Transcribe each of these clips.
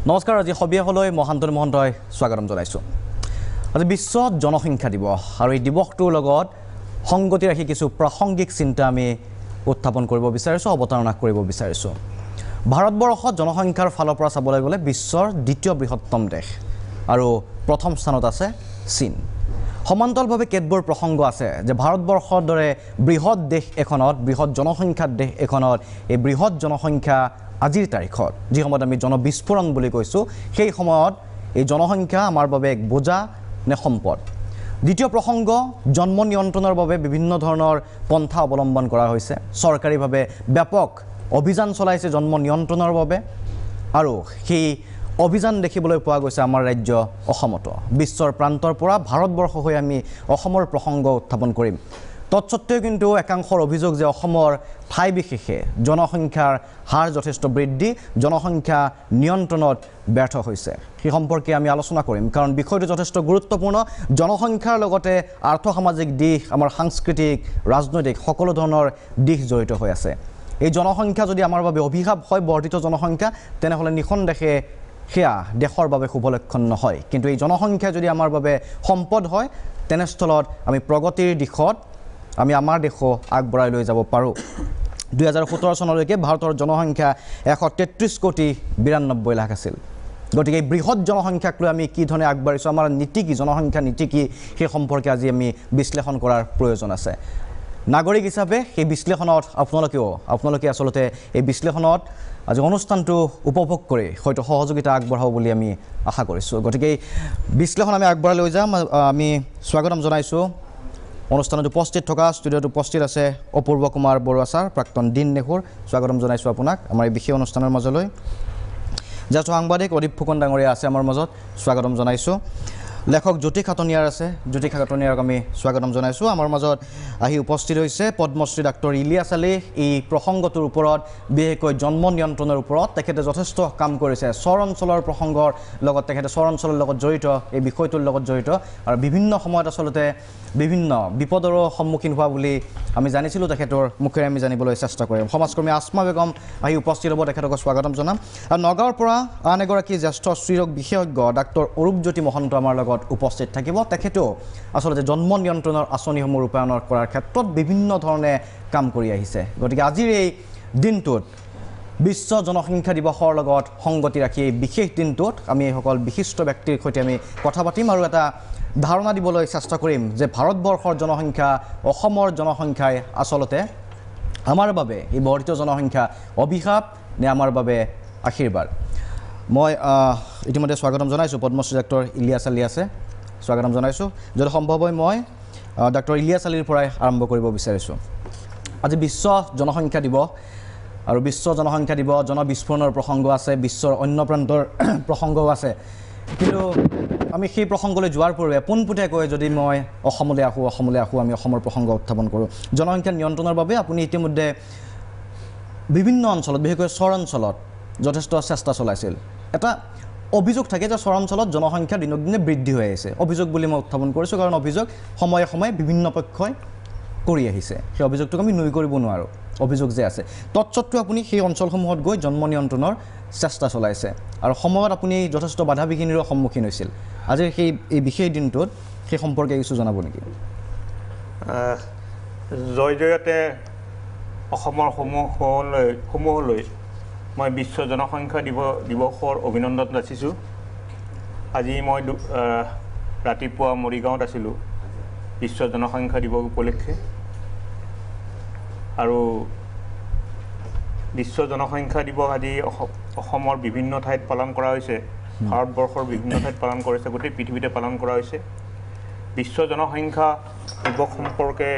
নমস্কাৰ আজি সবিয়াহলৈ মহান্তন মহন্তই স্বাগতম জনাইছোঁ আজি বিশ্ব জনসংখ্যা দিৱস আৰু এই দিৱসটোৰ লগত সংগতি ৰাখি কিছু প্ৰাসংগিক চিন্তা আমি উত্থাপন কৰিব বিচাৰিছোঁ অৱতাৰণা কৰিব বিচাৰিছোঁ ভাৰতবৰ্ষত জনসংখ্যাৰ ফালৰ পৰা চাবলৈ গ'লে বিশ্বৰ দ্বিতীয় বৃহত্তম দেশ আৰু প্ৰথম স্থানত আছে চীন সমান্তৰালভাৱে কেতবোৰ প্ৰসংগ আছে যে ভাৰতবৰ্ষৰ দৰে বৃহৎ দেশ এখনত বৃহৎ জনসংখ্যাৰ দেশ এখনত এই বৃহৎ জনসংখ্যা আজিৰ তাৰিখত যি সময়ত আমি জনবিস্ফোৰণ বুলি কৈছোঁ সেই সময়ত এই জনসংখ্যা আমাৰ বাবে এক বোজা নে সম্পদ দ্বিতীয় প্ৰসংগ জন্ম নিয়ন্ত্ৰণৰ বাবে বিভিন্ন ধৰণৰ পন্থা অৱলম্বন কৰা হৈছে চৰকাৰীভাৱে ব্যাপক অভিযান চলাইছে জন্ম নিয়ন্ত্ৰণৰ বাবে আৰু সেই অভিযান দেখিবলৈ পোৱা গৈছে আমাৰ ৰাজ্য অসমতো বিশ্বৰ প্ৰান্তৰ পৰা ভাৰতবৰ্ষ হৈ আমি অসমৰ প্ৰসংগ উত্থাপন কৰিম তৎসত্ত্বেও কিন্তু একাংশৰ অভিযোগ যে অসমৰ ঠাই বিশেষে জনসংখ্যাৰ হাৰ যথেষ্ট বৃদ্ধি জনসংখ্যা নিয়ন্ত্ৰণত ব্যৰ্থ হৈছে সেই সম্পৰ্কে আমি আলোচনা কৰিম কাৰণ বিষয়টো যথেষ্ট গুৰুত্বপূৰ্ণ জনসংখ্যাৰ লগতে আৰ্থসামাজিক দিশ আমাৰ সাংস্কৃতিক ৰাজনৈতিক সকলো ধৰণৰ দিশ জড়িত হৈ আছে এই জনসংখ্যা যদি আমাৰ বাবে অভিশাপ হয় বৰ্ধিত জনসংখ্যা তেনেহ'লে নিঃসন্দেহে সেয়া দেশৰ বাবে শুভ লক্ষণ নহয় কিন্তু এই জনসংখ্যা যদি আমাৰ বাবে সম্পদ হয় তেনেস্থলত আমি প্ৰগতিৰ দিশত আমি আমাৰ দেশো আগবঢ়াই লৈ যাব পাৰোঁ 2017 চনলৈকে ভাৰতৰ জনসংখ্যা 133 কোটি 92 লাখ আছিল গতিকে এই বৃহৎ জনসংখ্যাক লৈ আমি কি ধৰণে আগবাঢ়িছোঁ আমাৰ নীতি কি জনসংখ্যা নীতি কি সেই সম্পৰ্কে আজি আমি বিশ্লেষণ কৰাৰ প্ৰয়োজন আছে নাগৰিক হিচাপে সেই বিশ্লেষণত আপোনালোকে আচলতে এই বিশ্লেষণত আজি অনুষ্ঠানটো উপভোগ কৰি হয়তো সহযোগিতা আগবঢ়াব বুলি আমি আশা কৰিছোঁ গতিকে এই বিশ্লেষণ আমি আগবঢ়াই লৈ যাম আমি স্বাগতম জনাইছোঁ অনুষ্ঠানত উপস্থিত থকা ষ্টুডিঅ'ত উপস্থিত আছে অপূৰ্ব কুমাৰ বৰুৱা ছাৰ প্ৰাক্তন দিন নেহুৰ স্বাগতম জনাইছোঁ আপোনাক আমাৰ এই বিশেষ অনুষ্ঠানৰ মাজলৈ জ্যেষ্ঠ সাংবাদিক অদীপ ফুকন ডাঙৰীয়া আছে আমাৰ মাজত স্বাগতম জনাইছোঁ লেখক জ্যোতি খাটনিয়াৰ আছে জ্যোতি খাটনিয়াৰক আমি স্বাগতম জনাইছোঁ আমাৰ মাজত আহি উপস্থিত হৈছে পদ্মশ্ৰী ডাক্তৰ ইলিয়াছ আলী এই প্ৰসংগটোৰ ওপৰত বিশেষকৈ জন্ম নিয়ন্ত্ৰণৰ ওপৰত তেখেতে যথেষ্ট কাম কৰিছে চৰ অঞ্চলৰ প্ৰসংগৰ লগত তেখেতে চৰ অঞ্চলৰ লগত জড়িত এই বিষয়টোৰ লগত জড়িত আৰু বিভিন্ন সময়ত আচলতে বিভিন্ন বিপদৰো সন্মুখীন হোৱা বুলি আমি জানিছিলোঁ তেখেতৰ মুখেৰে আমি জানিবলৈ চেষ্টা কৰিম সমাজকৰ্মী আসমা বেগম আহি উপস্থিত হ'ব তেখেতক স্বাগতম জনাম আৰু নগাঁৱৰ পৰা আন এগৰাকী জ্যেষ্ঠ স্ত্ৰীৰোগ বিশেষজ্ঞ ডাক্তৰ অৰূপজ্যোতি মহন্ত আমাৰ লগত উপস্থিত থাকিব তেখেতেও আচলতে জন্ম নিয়ন্ত্ৰণৰ আঁচনিসমূহ ৰূপায়ণ কৰাৰ ক্ষেত্ৰত বিভিন্ন ধৰণে কাম কৰি আহিছে গতিকে আজিৰ এই দিনটোত বিশ্ব জনসংখ্যা দিৱসৰ লগত সংগতি ৰাখি এই বিশেষ দিনটোত আমি এইসকল বিশিষ্ট ব্যক্তিৰ সৈতে আমি কথা পাতিম আৰু এটা ধাৰণা দিবলৈ চেষ্টা কৰিম যে ভাৰতবৰ্ষৰ জনসংখ্যা অসমৰ জনসংখ্যাই আচলতে আমাৰ বাবে এই বৰ্ধিত জনসংখ্যা অভিশাপ নে আমাৰ বাবে আশীৰ্বাদ মই ইতিমধ্যে স্বাগতম জনাইছোঁ পদ্মশ্ৰী ডাক্তৰ ইলিয়াছ আলী আছে স্বাগতম জনাইছোঁ যদি সম্ভৱ হয় মই ডাক্তৰ ইলিয়াছ আলীৰ পৰাই আৰম্ভ কৰিব বিচাৰিছোঁ আজি বিশ্ব জনসংখ্যা দিৱস আৰু বিশ্ব জনসংখ্যা দিৱস জনবিস্ফোৰণৰ প্ৰসংগ আছে বিশ্বৰ অন্য প্ৰান্তৰ প্ৰসংগও আছে কিন্তু আমি সেই প্ৰসংগলৈ যোৱাৰ পূৰ্বে পোনপটীয়াকৈ যদি মই অসমলৈ আহোঁ আমি অসমৰ প্ৰসংগ উত্থাপন কৰোঁ জনসংখ্যা নিয়ন্ত্ৰণৰ বাবে আপুনি ইতিমধ্যে বিভিন্ন অঞ্চলত বিশেষকৈ চৰ অঞ্চলত যথেষ্ট চেষ্টা চলাইছিল এটা অভিযোগ থাকে যে চৰ অঞ্চলত জনসংখ্যা দিনক দিনে বৃদ্ধি হৈ আহিছে অভিযোগ বুলি মই উত্থাপন কৰিছোঁ কাৰণ অভিযোগ সময়ে সময়ে বিভিন্ন পক্ষই কৰি আহিছে সেই অভিযোগটোক আমি নুই কৰিব নোৱাৰোঁ অভিযোগ যে আছে তৎসত্ত্বেও আপুনি সেই অঞ্চলসমূহত গৈ জন্ম নিয়ন্ত্ৰণৰ চেষ্টা চলাইছে আৰু সময়ত আপুনি যথেষ্ট বাধা বিঘিনিৰো সন্মুখীন হৈছিল আজিৰ এই বিশেষ দিনটোত সেই সম্পৰ্কে কিছু জনাব নেকি জয়তে অসমৰ সমূহলৈ মই বিশ্ব জনসংখ্যা দিৱসৰ অভিনন্দন যাচিছোঁ আজি মই ৰাতিপুৱা মৰিগাঁৱত আছিলোঁ বিশ্ব জনসংখ্যা দিৱস উপলক্ষে আৰু বিশ্ব জনসংখ্যা দিৱস আজি অসমৰ বিভিন্ন ঠাইত পালন কৰা হৈছে ভাৰতবৰ্ষৰ বিভিন্ন ঠাইত পালন কৰিছে গোটেই পৃথিৱীতে পালন কৰা হৈছে বিশ্ব জনসংখ্যা দিৱস সম্পৰ্কে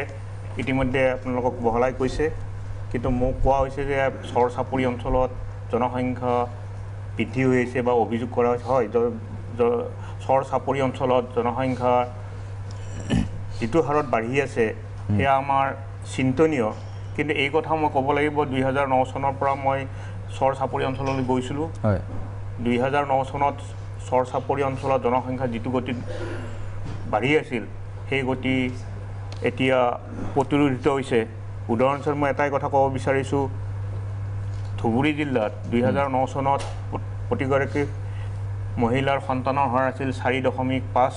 ইতিমধ্যে আপোনালোকক বহলাই কৈছে কিন্তু মোক কোৱা হৈছে যে চৰ চাপৰি অঞ্চলত জনসংখ্যা বৃদ্ধি হৈ আছে বা অভিযোগ কৰা হয় চৰ চাপৰি অঞ্চলত জনসংখ্যা যিটো হাৰত বাঢ়ি আছে সেয়া আমাৰ চিন্তনীয় কিন্তু এই কথা মই ক'ব লাগিব 2009 চনৰ পৰা মই চৰ চাপৰি অঞ্চললৈ গৈছিলোঁ 2009 চনত চৰ চাপৰি অঞ্চলত জনসংখ্যা যিটো গতিত বাঢ়ি আছিল সেই গতি এতিয়া প্ৰতিৰোধিত হৈছে উদাহৰণস্বৰূপে মই এটাই কথা ক'ব বিচাৰিছোঁ ধুবুৰী জিলাত 2009 চনত প্ৰতিগৰাকী মহিলাৰ সন্তানৰ হাৰ আছিল 4.5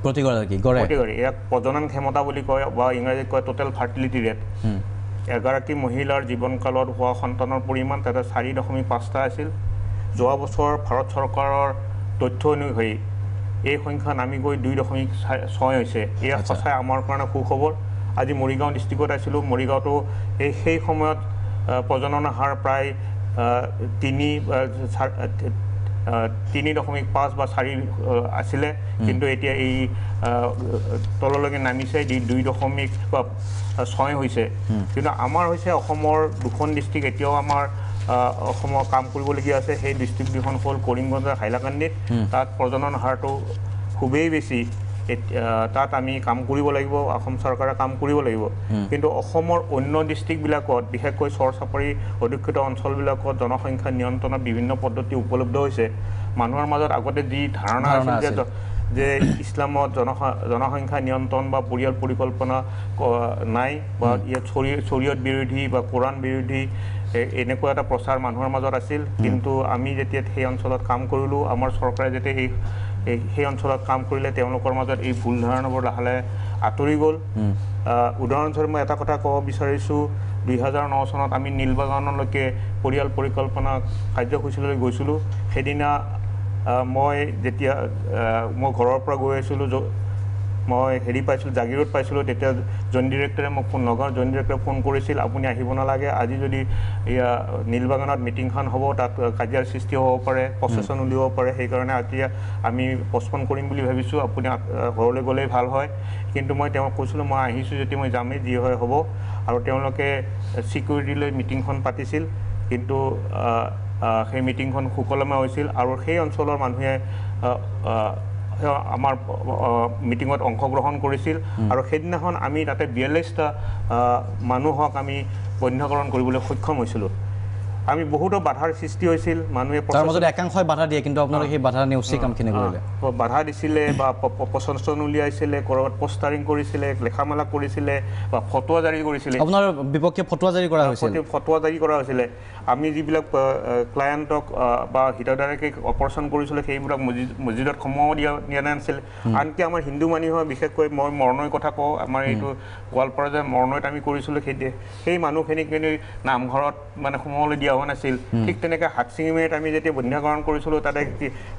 প্ৰতিগৰাকী গড়ে ইয়াক প্ৰজনন ক্ষমতা বুলি কয় বা ইংৰাজীত কয় টোটেল ফাৰ্টিলিটি ৰেট এগৰাকী মহিলাৰ জীৱনকালত হোৱা সন্তানৰ পৰিমাণ তাতে 4.5টা আছিল যোৱা বছৰ ভাৰত চৰকাৰৰ তথ্য অনুসৰি এই সংখ্যা নামি গৈ 2.6 হৈছে এয়া সঁচাই আমাৰ কাৰণে সুখবৰ আজি মৰিগাঁও ডিষ্ট্ৰিক্টত আছিলোঁ মৰিগাঁওতো সেই সময়ত প্ৰজনন হাৰ প্ৰায় 3.5 বা 4 আছিলে কিন্তু এতিয়া এই তললৈকে নামিছে 2.6 হৈছে কিন্তু আমাৰ হৈছে অসমৰ দুখন ডিষ্ট্ৰিক্ট এতিয়াও আমাৰ অসমৰ কাম কৰিবলগীয়া আছে সেই ডিষ্ট্ৰিক্ট দুখন হ'ল কৰিমগঞ্জ আৰু হাইলাকান্দিত তাত প্ৰজনন হাৰটো খুবেই বেছি তাত আমি কাম কৰিব লাগিব অসম চৰকাৰে কাম কৰিব লাগিব কিন্তু অসমৰ অন্য ডিষ্ট্ৰিক্টবিলাকত বিশেষকৈ চৰ চাপৰি অধিকৃত অঞ্চলবিলাকত জনসংখ্যা নিয়ন্ত্ৰণৰ বিভিন্ন পদ্ধতি উপলব্ধ হৈছে মানুহৰ মাজত আগতে যি ধাৰণা আছিল যে ইছলামত জনসংখ্যা নিয়ন্ত্ৰণ বা পৰিয়াল পৰিকল্পনা নাই বা ইয়াত শৰীয়ত বিৰোধী বা কোৰাণ বিৰোধী এনেকুৱা এটা প্ৰচাৰ মানুহৰ মাজত আছিল কিন্তু আমি যেতিয়া সেই অঞ্চলত কাম কৰিলোঁ আমাৰ চৰকাৰে যেতিয়া সেই অঞ্চলত কাম কৰিলে তেওঁলোকৰ মাজত এই ভুল ধাৰণাবোৰ লাহে লাহে আঁতৰি গ'ল উদাহৰণস্বৰূপে মই এটা কথা ক'ব বিচাৰিছোঁ 2009 চনত আমি নীলবাগানলৈকে পৰিয়াল পৰিকল্পনা কাৰ্যসূচীলৈ গৈছিলোঁ সেইদিনা মই যেতিয়া মই ঘৰৰ পৰা গৈ আছিলোঁ মই পাইছিলোঁ জাগিৰোড পাইছিলোঁ তেতিয়া জইণ্ট ডিৰেক্টৰে মোক নগাঁৱৰ জইণ্ট ডিৰেক্টৰে ফোন কৰিছিল আপুনি আহিব নালাগে আজি যদি এয়া নীলবাগানত মিটিংখন হ'ব তাত কাজিয়াৰ সৃষ্টি হ'ব পাৰে প্ৰচেছন উলিয়াব পাৰে সেইকাৰণে এতিয়া আমি পষ্টপন কৰিম বুলি ভাবিছোঁ আপুনি ঘৰলৈ গ'লেই ভাল হয় কিন্তু মই তেওঁক কৈছিলোঁ মই আহিছোঁ যদি মই যামেই যি হয় হ'ব আৰু তেওঁলোকে ছিকিউৰিটিলৈ মিটিংখন পাতিছিল কিন্তু সেই মিটিংখন সুকলমে হৈছিল আৰু সেই অঞ্চলৰ মানুহে আমাৰ মিটিঙত অংশগ্ৰহণ কৰিছিল আৰু সেইদিনাখন আমি তাতে 42টা মানুহক আমি বন্ধ্যকৰণ কৰিবলৈ সক্ষম হৈছিলোঁ আমি বহুতো বাধাৰ সৃষ্টি হৈছিল মানুহে তাৰ মাজত একাংশই বাধা দিয়ে কিন্তু আপোনালোকে সেই বাধা নেওচি কামখিনি কৰিলে বাধা দিছিলে বা প্ৰচেছন উলিয়াইছিলে ক'ৰবাত পোষ্টাৰিং কৰিছিলে লেখামেলা কৰিছিলে বা ফটোৱা জাৰি কৰিছিলে আপোনাৰ বিপক্ষে ফটোৱা জাৰি কৰা হৈছিলে আমি যিবিলাক ক্লায়েণ্টক বা হিতাধাৰকে অপাৰেশ্যন কৰিছিলোঁ সেইবিলাক মছজিদত সোমাব দিয়া নাছিল আনকি আমাৰ হিন্দু মানুহে বিশেষকৈ মই মৰণৈৰ কথা কওঁ আমাৰ এইটো গোৱালপাৰা যে মৰণৈত আমি কৰিছিলোঁ সেই মানুহখিনিক নামঘৰত মানে সোমাবলৈ দিয়া হোৱা নাছিল ঠিক তেনেকৈ হাতচিঙিমাৰীত আমি যেতিয়া বন্ধ্যাকৰণ কৰিছিলোঁ তাতে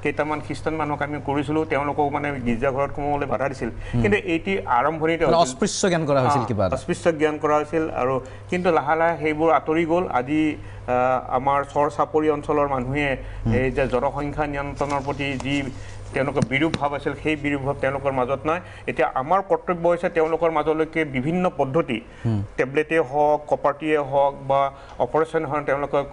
কেইটামান খ্ৰীষ্টান মানুহক আমি কৰিছিলোঁ তেওঁলোকক মানে গীৰ্জাঘৰত সোমাবলৈ বাধা দিছিল কিন্তু এইটি আৰম্ভণিতে অস্পৃশ্য জ্ঞান কৰা হৈছিল কিবা অস্পৃশ্য জ্ঞান কৰা হৈছিল আৰু কিন্তু লাহে লাহে সেইবোৰ আঁতৰি গ'ল আজি আমাৰ চৰ চাপৰি অঞ্চলৰ মানুহে এই যে জনসংখ্যা নিয়ন্ত্ৰণৰ প্ৰতি যি তেওঁলোকৰ বিৰূপ ভাৱ আছিল সেই বিৰূপ ভাৱ তেওঁলোকৰ মাজত নাই এতিয়া আমাৰ কৰ্তব্য হৈছে তেওঁলোকৰ মাজলৈকে বিভিন্ন পদ্ধতি টেবলেটেই হওক কপাৰটিয়ে হওক বা অপাৰেশ্যন হওক তেওঁলোকক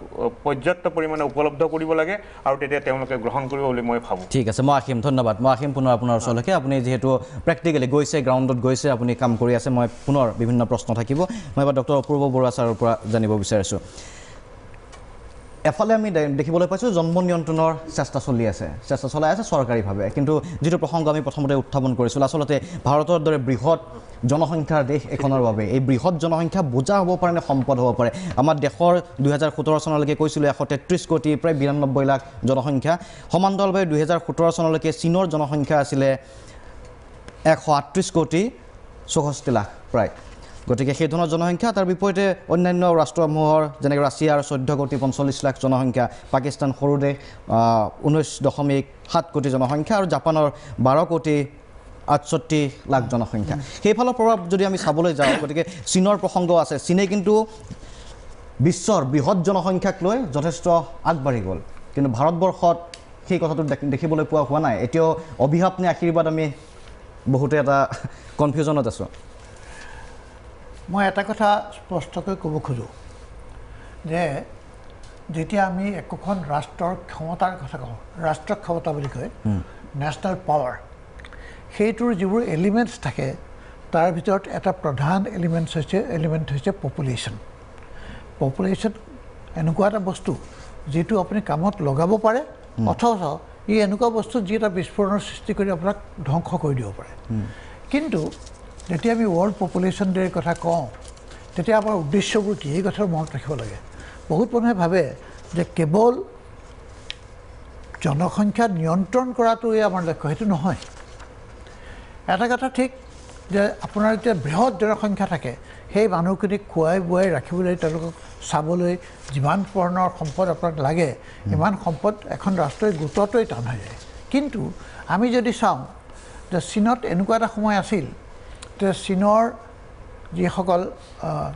পৰ্যাপ্ত পৰিমাণে উপলব্ধ কৰিব লাগে আৰু তেতিয়া তেওঁলোকে গ্ৰহণ কৰিব বুলি মই ভাবোঁ ঠিক আছে মই আহিম ধন্যবাদ মই আহিম পুনৰ আপোনাৰ ওচৰলৈকে আপুনি যিহেতু প্ৰেক্টিকেলি গৈছে গ্ৰাউণ্ডত গৈছে আপুনি কাম কৰি আছে মই পুনৰ বিভিন্ন প্ৰশ্ন থাকিব মই এবাৰ ডক্টৰ অপূৰ্ব বৰুৱা ছাৰৰ পৰা জানিব বিচাৰিছোঁ এফালে আমি দেখিবলৈ পাইছোঁ জন্ম নিয়ন্ত্ৰণৰ চেষ্টা চলাই আছে চৰকাৰীভাৱে কিন্তু যিটো প্ৰসংগ আমি প্ৰথমতে উত্থাপন কৰিছিলোঁ আচলতে ভাৰতৰ দৰে বৃহৎ জনসংখ্যাৰ দেশ এখনৰ বাবে এই বৃহৎ জনসংখ্যা বোজা হ'ব পাৰে নে সম্পদ হ'ব পাৰে আমাৰ দেশৰ 2017 চনলৈকে কৈছিলোঁ 133 কোটি প্ৰায় 92 লাখ জনসংখ্যা সমান্তৰালভাৱে 2017 চনলৈকে চীনৰ জনসংখ্যা আছিলে 138 কোটি 64 লাখ প্ৰায় গতিকে সেই ধৰণৰ জনসংখ্যা তাৰ বিপৰীতে অন্যান্য ৰাষ্ট্ৰসমূহৰ যেনেকৈ ৰাছিয়াৰ 14 কোটি 45 লাখ জনসংখ্যা পাকিস্তান সৰু দেশ 19.7 কোটি জনসংখ্যা আৰু জাপানৰ 12 কোটি 68 লাখ জনসংখ্যা সেইফালৰ প্ৰভাৱ যদি আমি চাবলৈ যাওঁ গতিকে চীনৰ প্ৰসংগ আছে চীনে কিন্তু বিশ্বৰ বৃহৎ জনসংখ্যাক লৈ যথেষ্ট আগবাঢ়ি গ'ল কিন্তু ভাৰতবৰ্ষত সেই কথাটো দেখিবলৈ পোৱা হোৱা নাই এতিয়াও অভিশাপ নে আশীৰ্বাদ আমি বহুতে এটা কনফিউজনত আছোঁ মই এটা কথা স্পষ্টকৈ ক'ব খোজোঁ যে যেতিয়া আমি একোখন ৰাষ্ট্ৰৰ ক্ষমতাৰ কথা কওঁ ৰাষ্ট্ৰীয় ক্ষমতা বুলি কয় নেশ্যনেল পাৱাৰ সেইটোৰ যিবোৰ এলিমেণ্টছ থাকে তাৰ ভিতৰত এটা প্ৰধান এলিমেণ্ট হৈছে পপুলেশ্যন এনেকুৱা এটা বস্তু যিটো আপুনি কামত লগাব পাৰে অথচ ই এনেকুৱা বস্তু যি এটা বিস্ফোৰণৰ সৃষ্টি কৰি আপোনাক ধ্বংস কৰি দিব পাৰে কিন্তু যেতিয়া আমি ৱৰ্ল্ড পপুলেশ্যন ডেৰ কথা কওঁ তেতিয়া আমাৰ উদ্দেশ্যবোৰ কি এই কথা মনত ৰাখিব লাগে বহুত মানুহে ভাবে যে কেৱল জনসংখ্যা নিয়ন্ত্ৰণ কৰাটোৱে আমাৰ লক্ষ্য, সেইটো নহয়। এটা কথা ঠিক যে আপোনাৰ যেতিয়া বৃহৎ জনসংখ্যা থাকে, সেই মানুহখিনিক খুৱাই বুৱাই ৰাখিবলৈ, তেওঁলোকক চাবলৈ যিমান ধৰণৰ সম্পদ আপোনাক লাগে, ইমান সম্পদ এখন ৰাষ্ট্ৰই গোটতেই টান হৈ যায়। কিন্তু আমি যদি চাওঁ যে চীনত এনেকুৱা এটা সময় আছিল যে চীনৰ যিসকল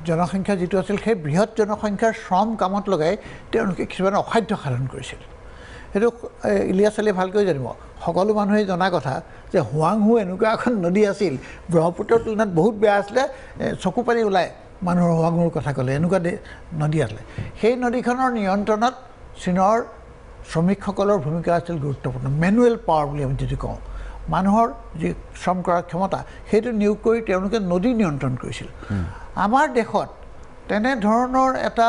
জনসংখ্যা যিটো আছিল, সেই বৃহৎ জনসংখ্যাৰ শ্ৰম কামত লগাই তেওঁলোকে কিছুমান অসাধ্য সাধন কৰিছিল। সেইটো ইলিয়াছ আলীয়ে ভালকৈ জানিব। সকলো মানুহে জনা কথা যে হুৱাংহু এনেকুৱা এখন নদী আছিল, ব্ৰহ্মপুত্ৰৰ তুলনাত বহুত বেয়া আছিলে, চকু পানী ওলায় মানুহৰ হুৱাংহুৰ কথা ক'লে, এনেকুৱা নদী আছিলে। সেই নদীখনৰ নিয়ন্ত্ৰণত চীনৰ শ্ৰমিকসকলৰ ভূমিকা আছিল গুৰুত্বপূৰ্ণ। মেনুৱেল পাৱাৰ বুলি আমি যদি কওঁ, মানুহৰ যি শ্ৰম কৰাৰ ক্ষমতা, সেইটো নিয়োগ কৰি তেওঁলোকে নদী নিয়ন্ত্ৰণ কৰিছিল। আমাৰ দেশত তেনেধৰণৰ এটা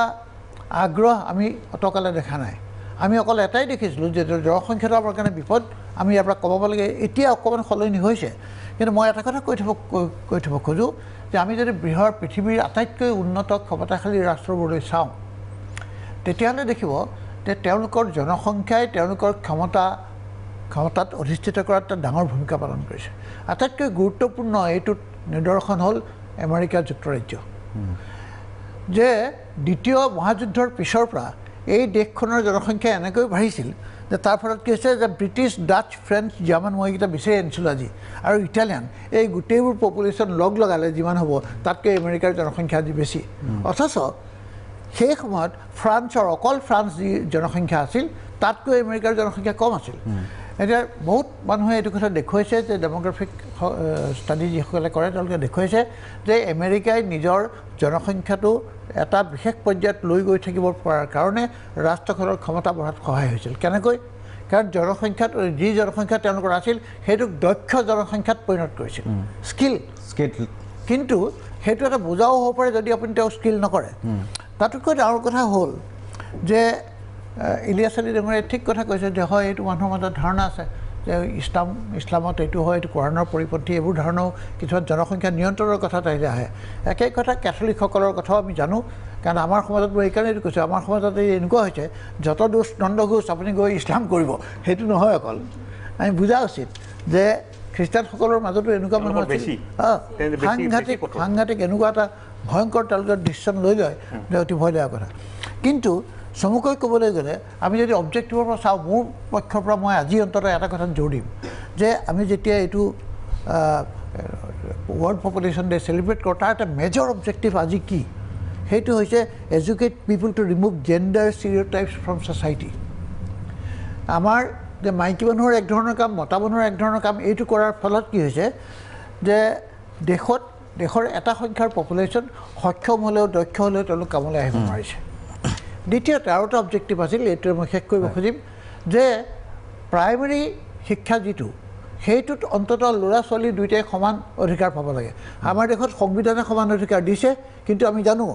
আগ্ৰহ আমি অতকালে দেখা নাই। আমি অকল এটাই দেখিছিলোঁ যে জনসংখ্যাটো আমাৰ কাৰণে বিপদ, আমি ইয়াৰ পৰা কমাব লাগে। এতিয়া অকণমান সলনি হৈছে, কিন্তু মই এটা কথা কৈ থ'ব খোজোঁ যে আমি যদি পৃথিৱীৰ আটাইতকৈ উন্নত ক্ষমতাশালী ৰাষ্ট্ৰবোৰলৈ চাওঁ, তেতিয়াহ'লে দেখিব যে তেওঁলোকৰ জনসংখ্যাই তেওঁলোকৰ ক্ষমতাত অধিষ্ঠিত কৰাত এটা ডাঙৰ ভূমিকা পালন কৰিছে। আটাইতকৈ গুৰুত্বপূৰ্ণ এইটোত নিদৰ্শন হ'ল আমেৰিকা যুক্তৰাজ্য, যে দ্বিতীয় মহাযুদ্ধৰ পিছৰ পৰা এই দেশখনৰ জনসংখ্যা এনেকৈ বাঢ়িছিল যে তাৰ ফলত কি হৈছে যে ব্ৰিটিছ, ডাচ, ফ্ৰেঞ্চ, জাৰ্মান, মই এইকেইটা বিচাৰি আনিছিলোঁ আজি, আৰু ইটালিয়ান, এই গোটেইবোৰ পপুলেশ্যন লগালে যিমান হ'ব তাতকৈ আমেৰিকাৰ জনসংখ্যা আজি বেছি। অথচ সেই সময়ত ফ্ৰান্সৰ, অকল ফ্ৰান্স যি জনসংখ্যা আছিল, তাতকৈ আমেৰিকাৰ জনসংখ্যা কম আছিল। এতিয়া বহুত মানুহে এইটো কথা দেখুৱাইছে যে ডেম'গ্ৰাফিক ষ্টাডি যিসকলে কৰে তেওঁলোকে দেখুৱাইছে যে আমেৰিকাই নিজৰ জনসংখ্যাটো এটা বিশেষ পৰ্যায়ত লৈ গৈ থাকিব পৰাৰ কাৰণে ৰাষ্ট্ৰখনৰ ক্ষমতা বঢ়াত সহায় হৈছিল। কেনেকৈ? কাৰণ যি জনসংখ্যা তেওঁলোকৰ আছিল সেইটোক দক্ষ জনসংখ্যাত পৰিণত কৰিছিল, স্কিল। কিন্তু সেইটো এটা বুজাও হ'ব পাৰে যদি আপুনি তেওঁ স্কিল নকৰে। তাতোতকৈ ডাঙৰ কথা হ'ল যে ইলিয়াছ আলী ডাঙৰীয়াই ঠিক কথা কৈছে যে হয়, এইটো মানুহৰ মাজত ধাৰণা আছে যে ইছলামত এইটো হয়, এইটো কোৰাণৰ পৰিপন্থী, এইবোৰ ধাৰণাও কিছুমান জনসংখ্যা নিয়ন্ত্ৰণৰ কথা তাই আহে। একেই কথা কেথলিকসকলৰ কথাও আমি জানো, কাৰণ আমাৰ সমাজত মই এইকাৰণে এইটো কৈছোঁ, আমাৰ সমাজত এই এনেকুৱা হৈছে যত দোষ নন্দ ঘোষ, আপুনি গৈ ইছলাম কৰিব, সেইটো নহয়। অকল আমি বুজা উচিত যে খ্ৰীষ্টানসকলৰ মাজতো এনেকুৱা মানুহ আছে, সাংঘাতিক এনেকুৱা এটা ভয়ংকৰ তেওঁলোকৰ ডিচিশ্যন লৈ লয় যে অতি ভয় লগা কথা। কিন্তু চমুকৈ ক'বলৈ গ'লে আমি যদি অবজেক্টিভৰ পৰা চাওঁ, মোৰ পক্ষৰ পৰা মই আজি অন্ততঃ এটা কথাত জোৰ দিম যে আমি যেতিয়া এইটো ৱৰ্ল্ড পপুলেশ্যন ডে চেলিব্ৰেট কৰোঁ, তাৰ এটা মেজৰ অবজেক্টিভ আজি কি? সেইটো হৈছে educate people to remove gender stereotypes from society. আমাৰ যে মাইকী মানুহৰ এক ধৰণৰ কাম, মতা মানুহৰ এক ধৰণৰ কাম, এইটো কৰাৰ ফলত কি হৈছে যে দেশৰ এটা সংখ্যাৰ পপুলেশ্যন সক্ষম হ'লেও, দক্ষ হ'লেও তেওঁলোক কামলৈ আহিব নোৱাৰিছে। দ্বিতীয়তে আৰু এটা অবজেক্টিভ আছিল, এইটোৱে মই শেষ কৰিব খুজিম, যে প্ৰাইমেৰী শিক্ষা যিটো, সেইটোত অন্ততঃ ল'ৰা ছোৱালী দুয়োটাই সমান অধিকাৰ পাব লাগে। আমাৰ দেশত সংবিধানে সমান অধিকাৰ দিছে, কিন্তু আমি জানো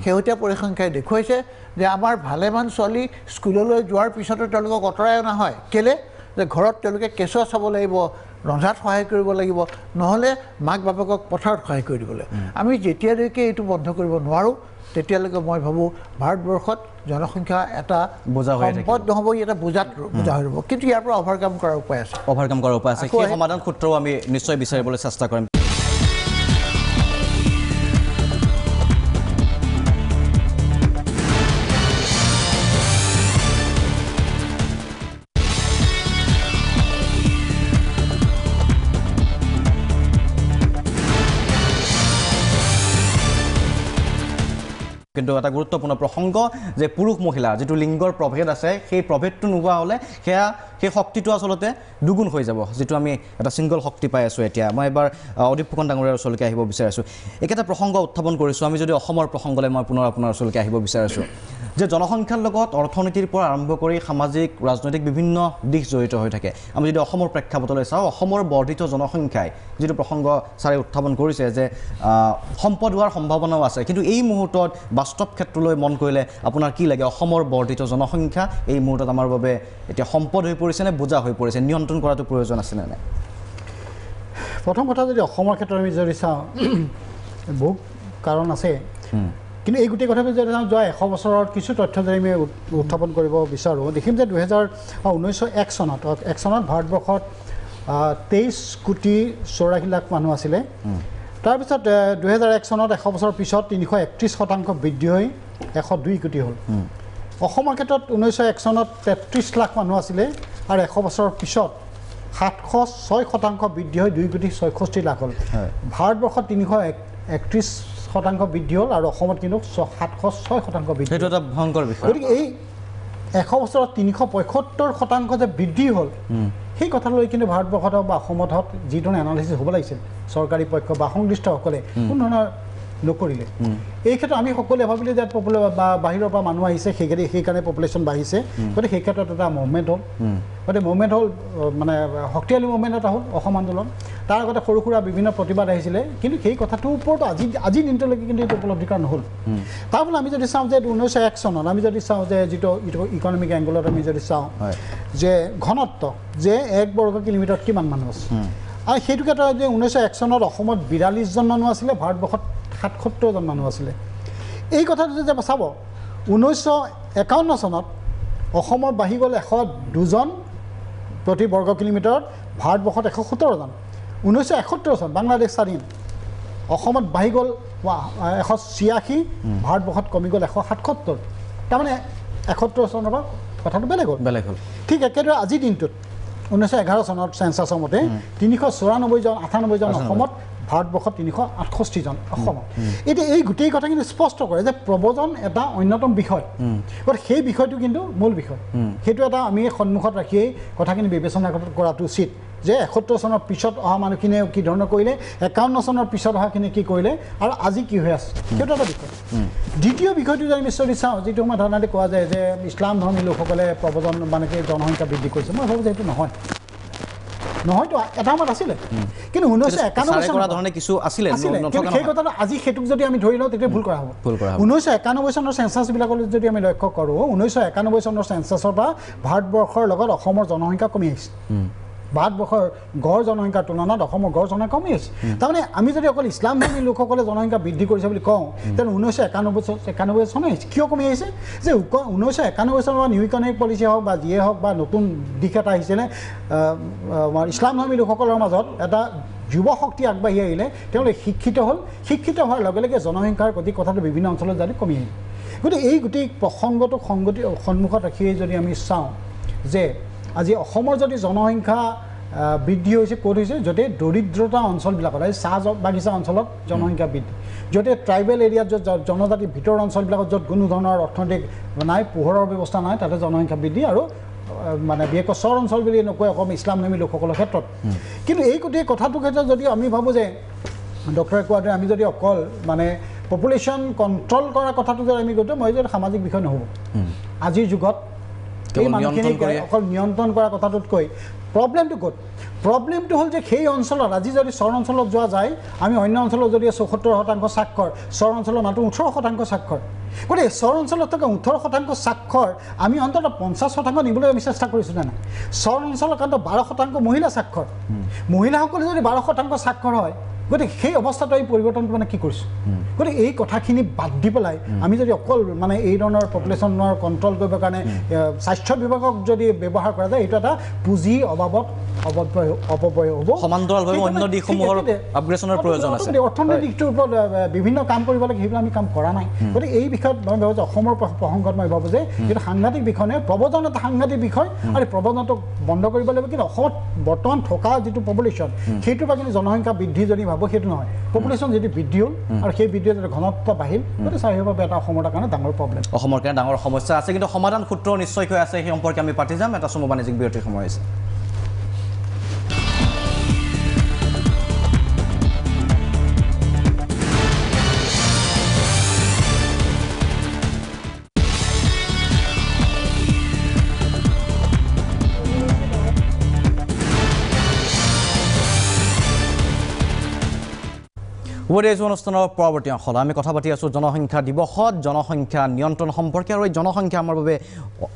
শেহতীয়া পৰিসংখ্যাই দেখুৱাইছে যে আমাৰ ভালেমান ছোৱালী স্কুললৈ যোৱাৰ পিছতো তেওঁলোকক আঁতৰাই অনা হয়। কেলৈ? যে ঘৰত তেওঁলোকে কেঁচুৱা চাব লাগিব, ৰন্ধাত সহায় কৰিব লাগিব, নহ'লে মাক বাপেকক পথাৰত সহায় কৰি দিবলৈ। আমি যেতিয়ালৈকে এইটো বন্ধ কৰিব নোৱাৰোঁ, তেতিয়ালৈকে মই ভাবোঁ ভাৰতবৰ্ষত জনসংখ্যা এটা সম্পদ নহ'ব, এটা বোজা হৈ ৰ'ব। কিন্তু ইয়াৰ পৰা অভাৰকাম কৰাৰ উপায় আছে, সেই সমাধান সূত্ৰও আমি নিশ্চয় বিচাৰিবলৈ চেষ্টা কৰিম। কিন্তু এটা গুৰুত্বপূৰ্ণ প্ৰসংগ যে পুৰুষ মহিলা যিটো লিংগৰ প্ৰভেদ আছে, সেই প্ৰভেদটো নোহোৱা হ'লে সেই শক্তিটো আচলতে দুগুণ হৈ যাব, যিটো আমি এটা ছিংগল শক্তি পাই আছোঁ এতিয়া। মই এবাৰ অদীপ ফুকন ডাঙৰীয়াৰ ওচৰলৈকে আহিব বিচাৰিছোঁ। একেটা প্ৰসংগ উত্থাপন কৰিছোঁ। আমি যদি অসমৰ প্ৰসংগলৈ মই পুনৰ আপোনাৰ ওচৰলৈকে আহিব বিচাৰিছোঁ যে জনসংখ্যাৰ লগত অৰ্থনীতিৰ পৰা আৰম্ভ কৰি সামাজিক, ৰাজনৈতিক বিভিন্ন দিশ জড়িত হৈ থাকে। আমি যদি অসমৰ প্ৰেক্ষাপটলৈ চাওঁ, অসমৰ বৰ্ধিত জনসংখ্যাই যিটো প্ৰসংগ ছাৰে উত্থাপন কৰিছে যে সম্পদ হোৱাৰ সম্ভাৱনাও আছে, কিন্তু এই মুহূৰ্তত বাস্তৱ ক্ষেত্ৰলৈ মন কৰিলে আপোনাৰ কি লাগে? অসমৰ বৰ্ধিত জনসংখ্যা এই মুহূৰ্তত আমাৰ বাবে এতিয়া সম্পদ হৈ পৰিছে নে বোজা হৈ পৰিছে? নিয়ন্ত্ৰণ কৰাটো প্ৰয়োজন আছে নে নাই? প্ৰথম কথা যদি অসমৰ ক্ষেত্ৰত আমি যদি চাওঁ, বহু কাৰণ আছে। কিন্তু এই গোটেই কথাটো যদি যোৱা 100 বছৰৰ কিছু তথ্য যদি আমি উত্থাপন কৰিব বিচাৰোঁ, দেখিম যে 1901 চনত ভাৰতবৰ্ষত 23,84,00,000 মানুহ আছিলে। তাৰপিছত 2001 চনত 100 বছৰৰ পিছত 331% বৃদ্ধি হৈ 102 কোটি হ'ল। অসমৰ ক্ষেত্ৰত 1901 চনত 33 লাখ মানুহ আছিলে আৰু 100 বছৰৰ পিছত 706% বৃদ্ধি হৈ 2,66,00,000 হ'ল। ভাৰতবৰ্ষত 331% বৃদ্ধি হ'ল আৰু অসমত কিন্তু 706% বৃদ্ধি। সেইটো এটা ভয়ংকৰ বিষয়। গতিকে এই 100 বছৰত 375% যে বৃদ্ধি হ'ল, সেই কথালৈ কিন্তু ভাৰতবৰ্ষত হওক বা অসমত হওক যিধৰণে এনালাইচিছ হ'ব লাগিছিল চৰকাৰী পক্ষ বা সংশ্লিষ্টসকলে কোনো ধৰণৰ নকৰিলে। এই ক্ষেত্ৰত আমি সকলোৱে ভাবিলোঁ যে বা বাহিৰৰ পৰা মানুহ আহিছে, সেইকাৰণে পপুলেশ্যন বাঢ়িছে। গতিকে সেই ক্ষেত্ৰত এটা মুভমেণ্ট হ'ল। গতিকে মুভমেণ্ট হ'ল, মানে শক্তিশালী মুভমেণ্ট এটা হ'ল অসম আন্দোলন। তাৰ আগতে সৰু সুৰা বিভিন্ন প্ৰতিবাদ আহিছিলে, কিন্তু সেই কথাটোৰ ওপৰত আজিৰ দিনটোলৈকে কিন্তু এইটো উপলব্ধি কৰা নহ'ল। তাৰ ফলত আমি যদি চাওঁ যে 1901 চনত আমি যদি চাওঁ যে যিটো ইকনমিক এংগলত আমি যদি চাওঁ যে ঘনত্ব যে 1 বৰ্গ কিলোমিটাৰত কিমান মানুহ আছে, আৰু সেইটো ক্ষেত্ৰত যে 1901 চনত অসমত 42জন মানুহ আছিলে, ভাৰতবৰ্ষত 77জন মানুহ আছিলে। এই কথাটো যে চাব, 1951 চনত অসমৰ বাঢ়ি গ'ল 102জন প্ৰতি বৰ্গ কিলোমিটাৰত, ভাৰতবৰ্ষত 117জন। 1971 চন বাংলাদেশ স্বাধীন, অসমত বাঢ়ি গ'ল 186, ভাৰতবৰ্ষত কমি গ'ল 177। তাৰমানে 71 চনৰ পৰা কথাটো বেলেগ হ'ল। ঠিক একেদৰে আজিৰ দিনটোত 1911 চনত চেঞ্চাছৰ মতে 394জন অসমত, ভাৰতবৰ্ষত 368জন অসমত। এতিয়া এই গোটেই কথাখিনি স্পষ্ট কৰে যে প্ৰব্ৰজন এটা অন্যতম বিষয়, গতিকে সেই বিষয়টো কিন্তু মূল বিষয়। সেইটো এটা আমি সন্মুখত ৰাখিয়েই কথাখিনি বিবেচনা কৰাটো উচিত যে 71 চনৰ পিছত অহা মানুহখিনিয়ে কি ধৰণৰ কৰিলে, 51 চনৰ পিছত অহাখিনিয়ে কি কৰিলে, আৰু আজি কি হৈ আছে, সেইটো এটা বিষয়। দ্বিতীয় বিষয়টো যদি আমি চাওঁ, যিটো সময়ত ধাৰণাতে কোৱা যায় যে ইছলাম ধৰ্মী লোকসকলে প্ৰব্ৰজন মানে কি জনসংখ্যা বৃদ্ধি কৰিছে, মই ভাবোঁ যে সেইটো নহয়তো এটা সময়ত আছিলে, কিন্তু 1991 চনত কিছু আছিলে। কিন্তু সেই কথাটো আজি সেইটোক যদি আমি ধৰি লওঁ তেতিয়া ভুল কৰা হ'ব। 1991 চনৰ চেঞ্চাছবিলাকলৈ যদি আমি লক্ষ্য কৰোঁ, 1991 চনৰ চেঞ্চাছৰ পৰা ভাৰতবৰ্ষৰ লগত অসমৰ জনসংখ্যা কমি আহিছে। ভাৰতবৰ্ষৰ গড় জনসংখ্যাৰ তুলনাত অসমৰ গড় জনসংখ্যা কমি আহিছে। তাৰমানে আমি যদি অকল ইছলাম ধৰ্মী লোকসকলে জনসংখ্যা বৃদ্ধি কৰিছে বুলি কওঁ, তেনে 1991 চনে আহিছে। কিয় কমি আহিছে? যে 1991 চনৰ নিউ ইকনমিক পলিচি হওক বা যিয়ে হওক বা নতুন দিশ এটা আহিছিলে, ইছলাম ধৰ্মী লোকসকলৰ মাজত এটা যুৱ শক্তি আগবাঢ়ি আহিলে, তেওঁলোকে শিক্ষিত হ'ল। শিক্ষিত হোৱাৰ লগে লগে জনসংখ্যাৰ গতি কথাটো বিভিন্ন অঞ্চলত যদি কমি আহিল। গতিকে এই গোটেই প্ৰসংগটোক সন্মুখত ৰাখিয়েই যদি আমি চাওঁ যে আজি অসমৰ যদি জনসংখ্যা বৃদ্ধি হৈছে, ক'ত হৈছে, য'তে দৰিদ্ৰতা অঞ্চলবিলাকত, চাহ বাগিচা অঞ্চলত জনসংখ্যা বৃদ্ধি, য'তে ট্ৰাইবেল এৰিয়াত য'ত জনজাতিৰ ভিতৰৰ অঞ্চলবিলাকত য'ত কোনো ধৰণৰ অৰ্থনৈতিক নাই, পোহৰৰ ব্যৱস্থা নাই, তাতে জনসংখ্যা বৃদ্ধি, আৰু মানে বিশেষকৈ চৰ অঞ্চল বুলি নকয় অসম ইছলাম ধৰ্মী লোকসকলৰ ক্ষেত্ৰত। কিন্তু এই গোটেই কথাটোৰ ক্ষেত্ৰত যদি আমি ভাবোঁ যে ডক্টৰে কোৱাৰ দৰে আমি যদি অকল মানে পপুলেশ্যন কণ্ট্ৰল কৰা কথাটো যদি আমি কৈছোঁ, মই যদি সামাজিক বিষয় নহ'ব আজিৰ যুগত এই মানুহখিনিক অকল নিয়ন্ত্ৰণ কৰা কথাটোতকৈ প্ৰব্লেমটো ক'ত? প্ৰব্লেমটো হ'ল যে সেই অঞ্চলত আজি যদি চৰ অঞ্চলত যোৱা যায়, আমি অন্য অঞ্চলত যদি 74% স্বাক্ষৰ, চৰ অঞ্চলত মাত্ৰ 18% স্বাক্ষৰ। গতিকে চৰ অঞ্চলত থকা 18% স্বাক্ষৰ আমি অন্ততঃ 50% নিবলৈ আমি চেষ্টা কৰিছোঁ নে নাই? চৰ অঞ্চলত কাৰণ 12% মহিলা স্বাক্ষৰ, মহিলাসকলে যদি 12% স্বাক্ষৰ হয়, গতিকে সেই অৱস্থাটো এই পৰিৱৰ্তনটো মানে কি কৰিছোঁ? গতিকে এই কথাখিনি বাদ দি পেলাই আমি যদি অকল মানে এই ধৰণৰ পপুলেশ্যনৰ কণ্ট্ৰল কৰিবৰ কাৰণে স্বাস্থ্য বিভাগক যদি ব্যৱহাৰ কৰা যায়, এইটো এটা পুঁজিৰ অভাৱত অপব্যয় হ'ব। সমান্তৰালভাৱে অন্য দিশসমূহৰ আপগ্ৰেডেশ্যনৰ প্ৰয়োজন আছে। অৰ্থনৈতিক দিশটোৰ ওপৰত বিভিন্ন কাম কৰিব লাগে, সেইবিলাক আমি কাম কৰা নাই। গতিকে এই বিষয়ত মই ভাবোঁ যে অসমৰ প্ৰসংগত মই ভাবোঁ যে এইটো সাংঘাতিক বিষয় নহয়, প্ৰব্ৰজন এটা সাংঘাতিক বিষয়, আৰু প্ৰব্ৰজনটোক বন্ধ কৰিব লাগিব। কিন্তু অসমত বৰ্তমান থকা যিটো পপুলেশ্যন, সেইটোৰ পৰা কিন্তু জনসংখ্যা বৃদ্ধি যদি ভাবোঁ, সেইটো নহয়। পপুলেশ্যন যিটো বৃদ্ধি হ'ল আৰু সেই বৃদ্ধিৰ যদি ঘনত্ব বাঢ়িল, গতিকে স্বাভাৱিকভাৱে এটা অসমৰ কাৰণে ডাঙৰ প্ৰব্লেম, অসমৰ কাৰণে ডাঙৰ সমস্যা আছে। কিন্তু সমাধান সূত্ৰ নিশ্চয়কৈ আছে, সেই সম্পৰ্কে আমি পাতি যাম। এটা চমু বাণিজ্যিক বিৰতিৰ সময় হৈছে। উপদেশ অনুষ্ঠানৰ পৰৱৰ্তী অংশত আমি কথা পাতি আছোঁ জনসংখ্যা দিৱসত জনসংখ্যা নিয়ন্ত্ৰণ সম্পৰ্কে আৰু এই জনসংখ্যা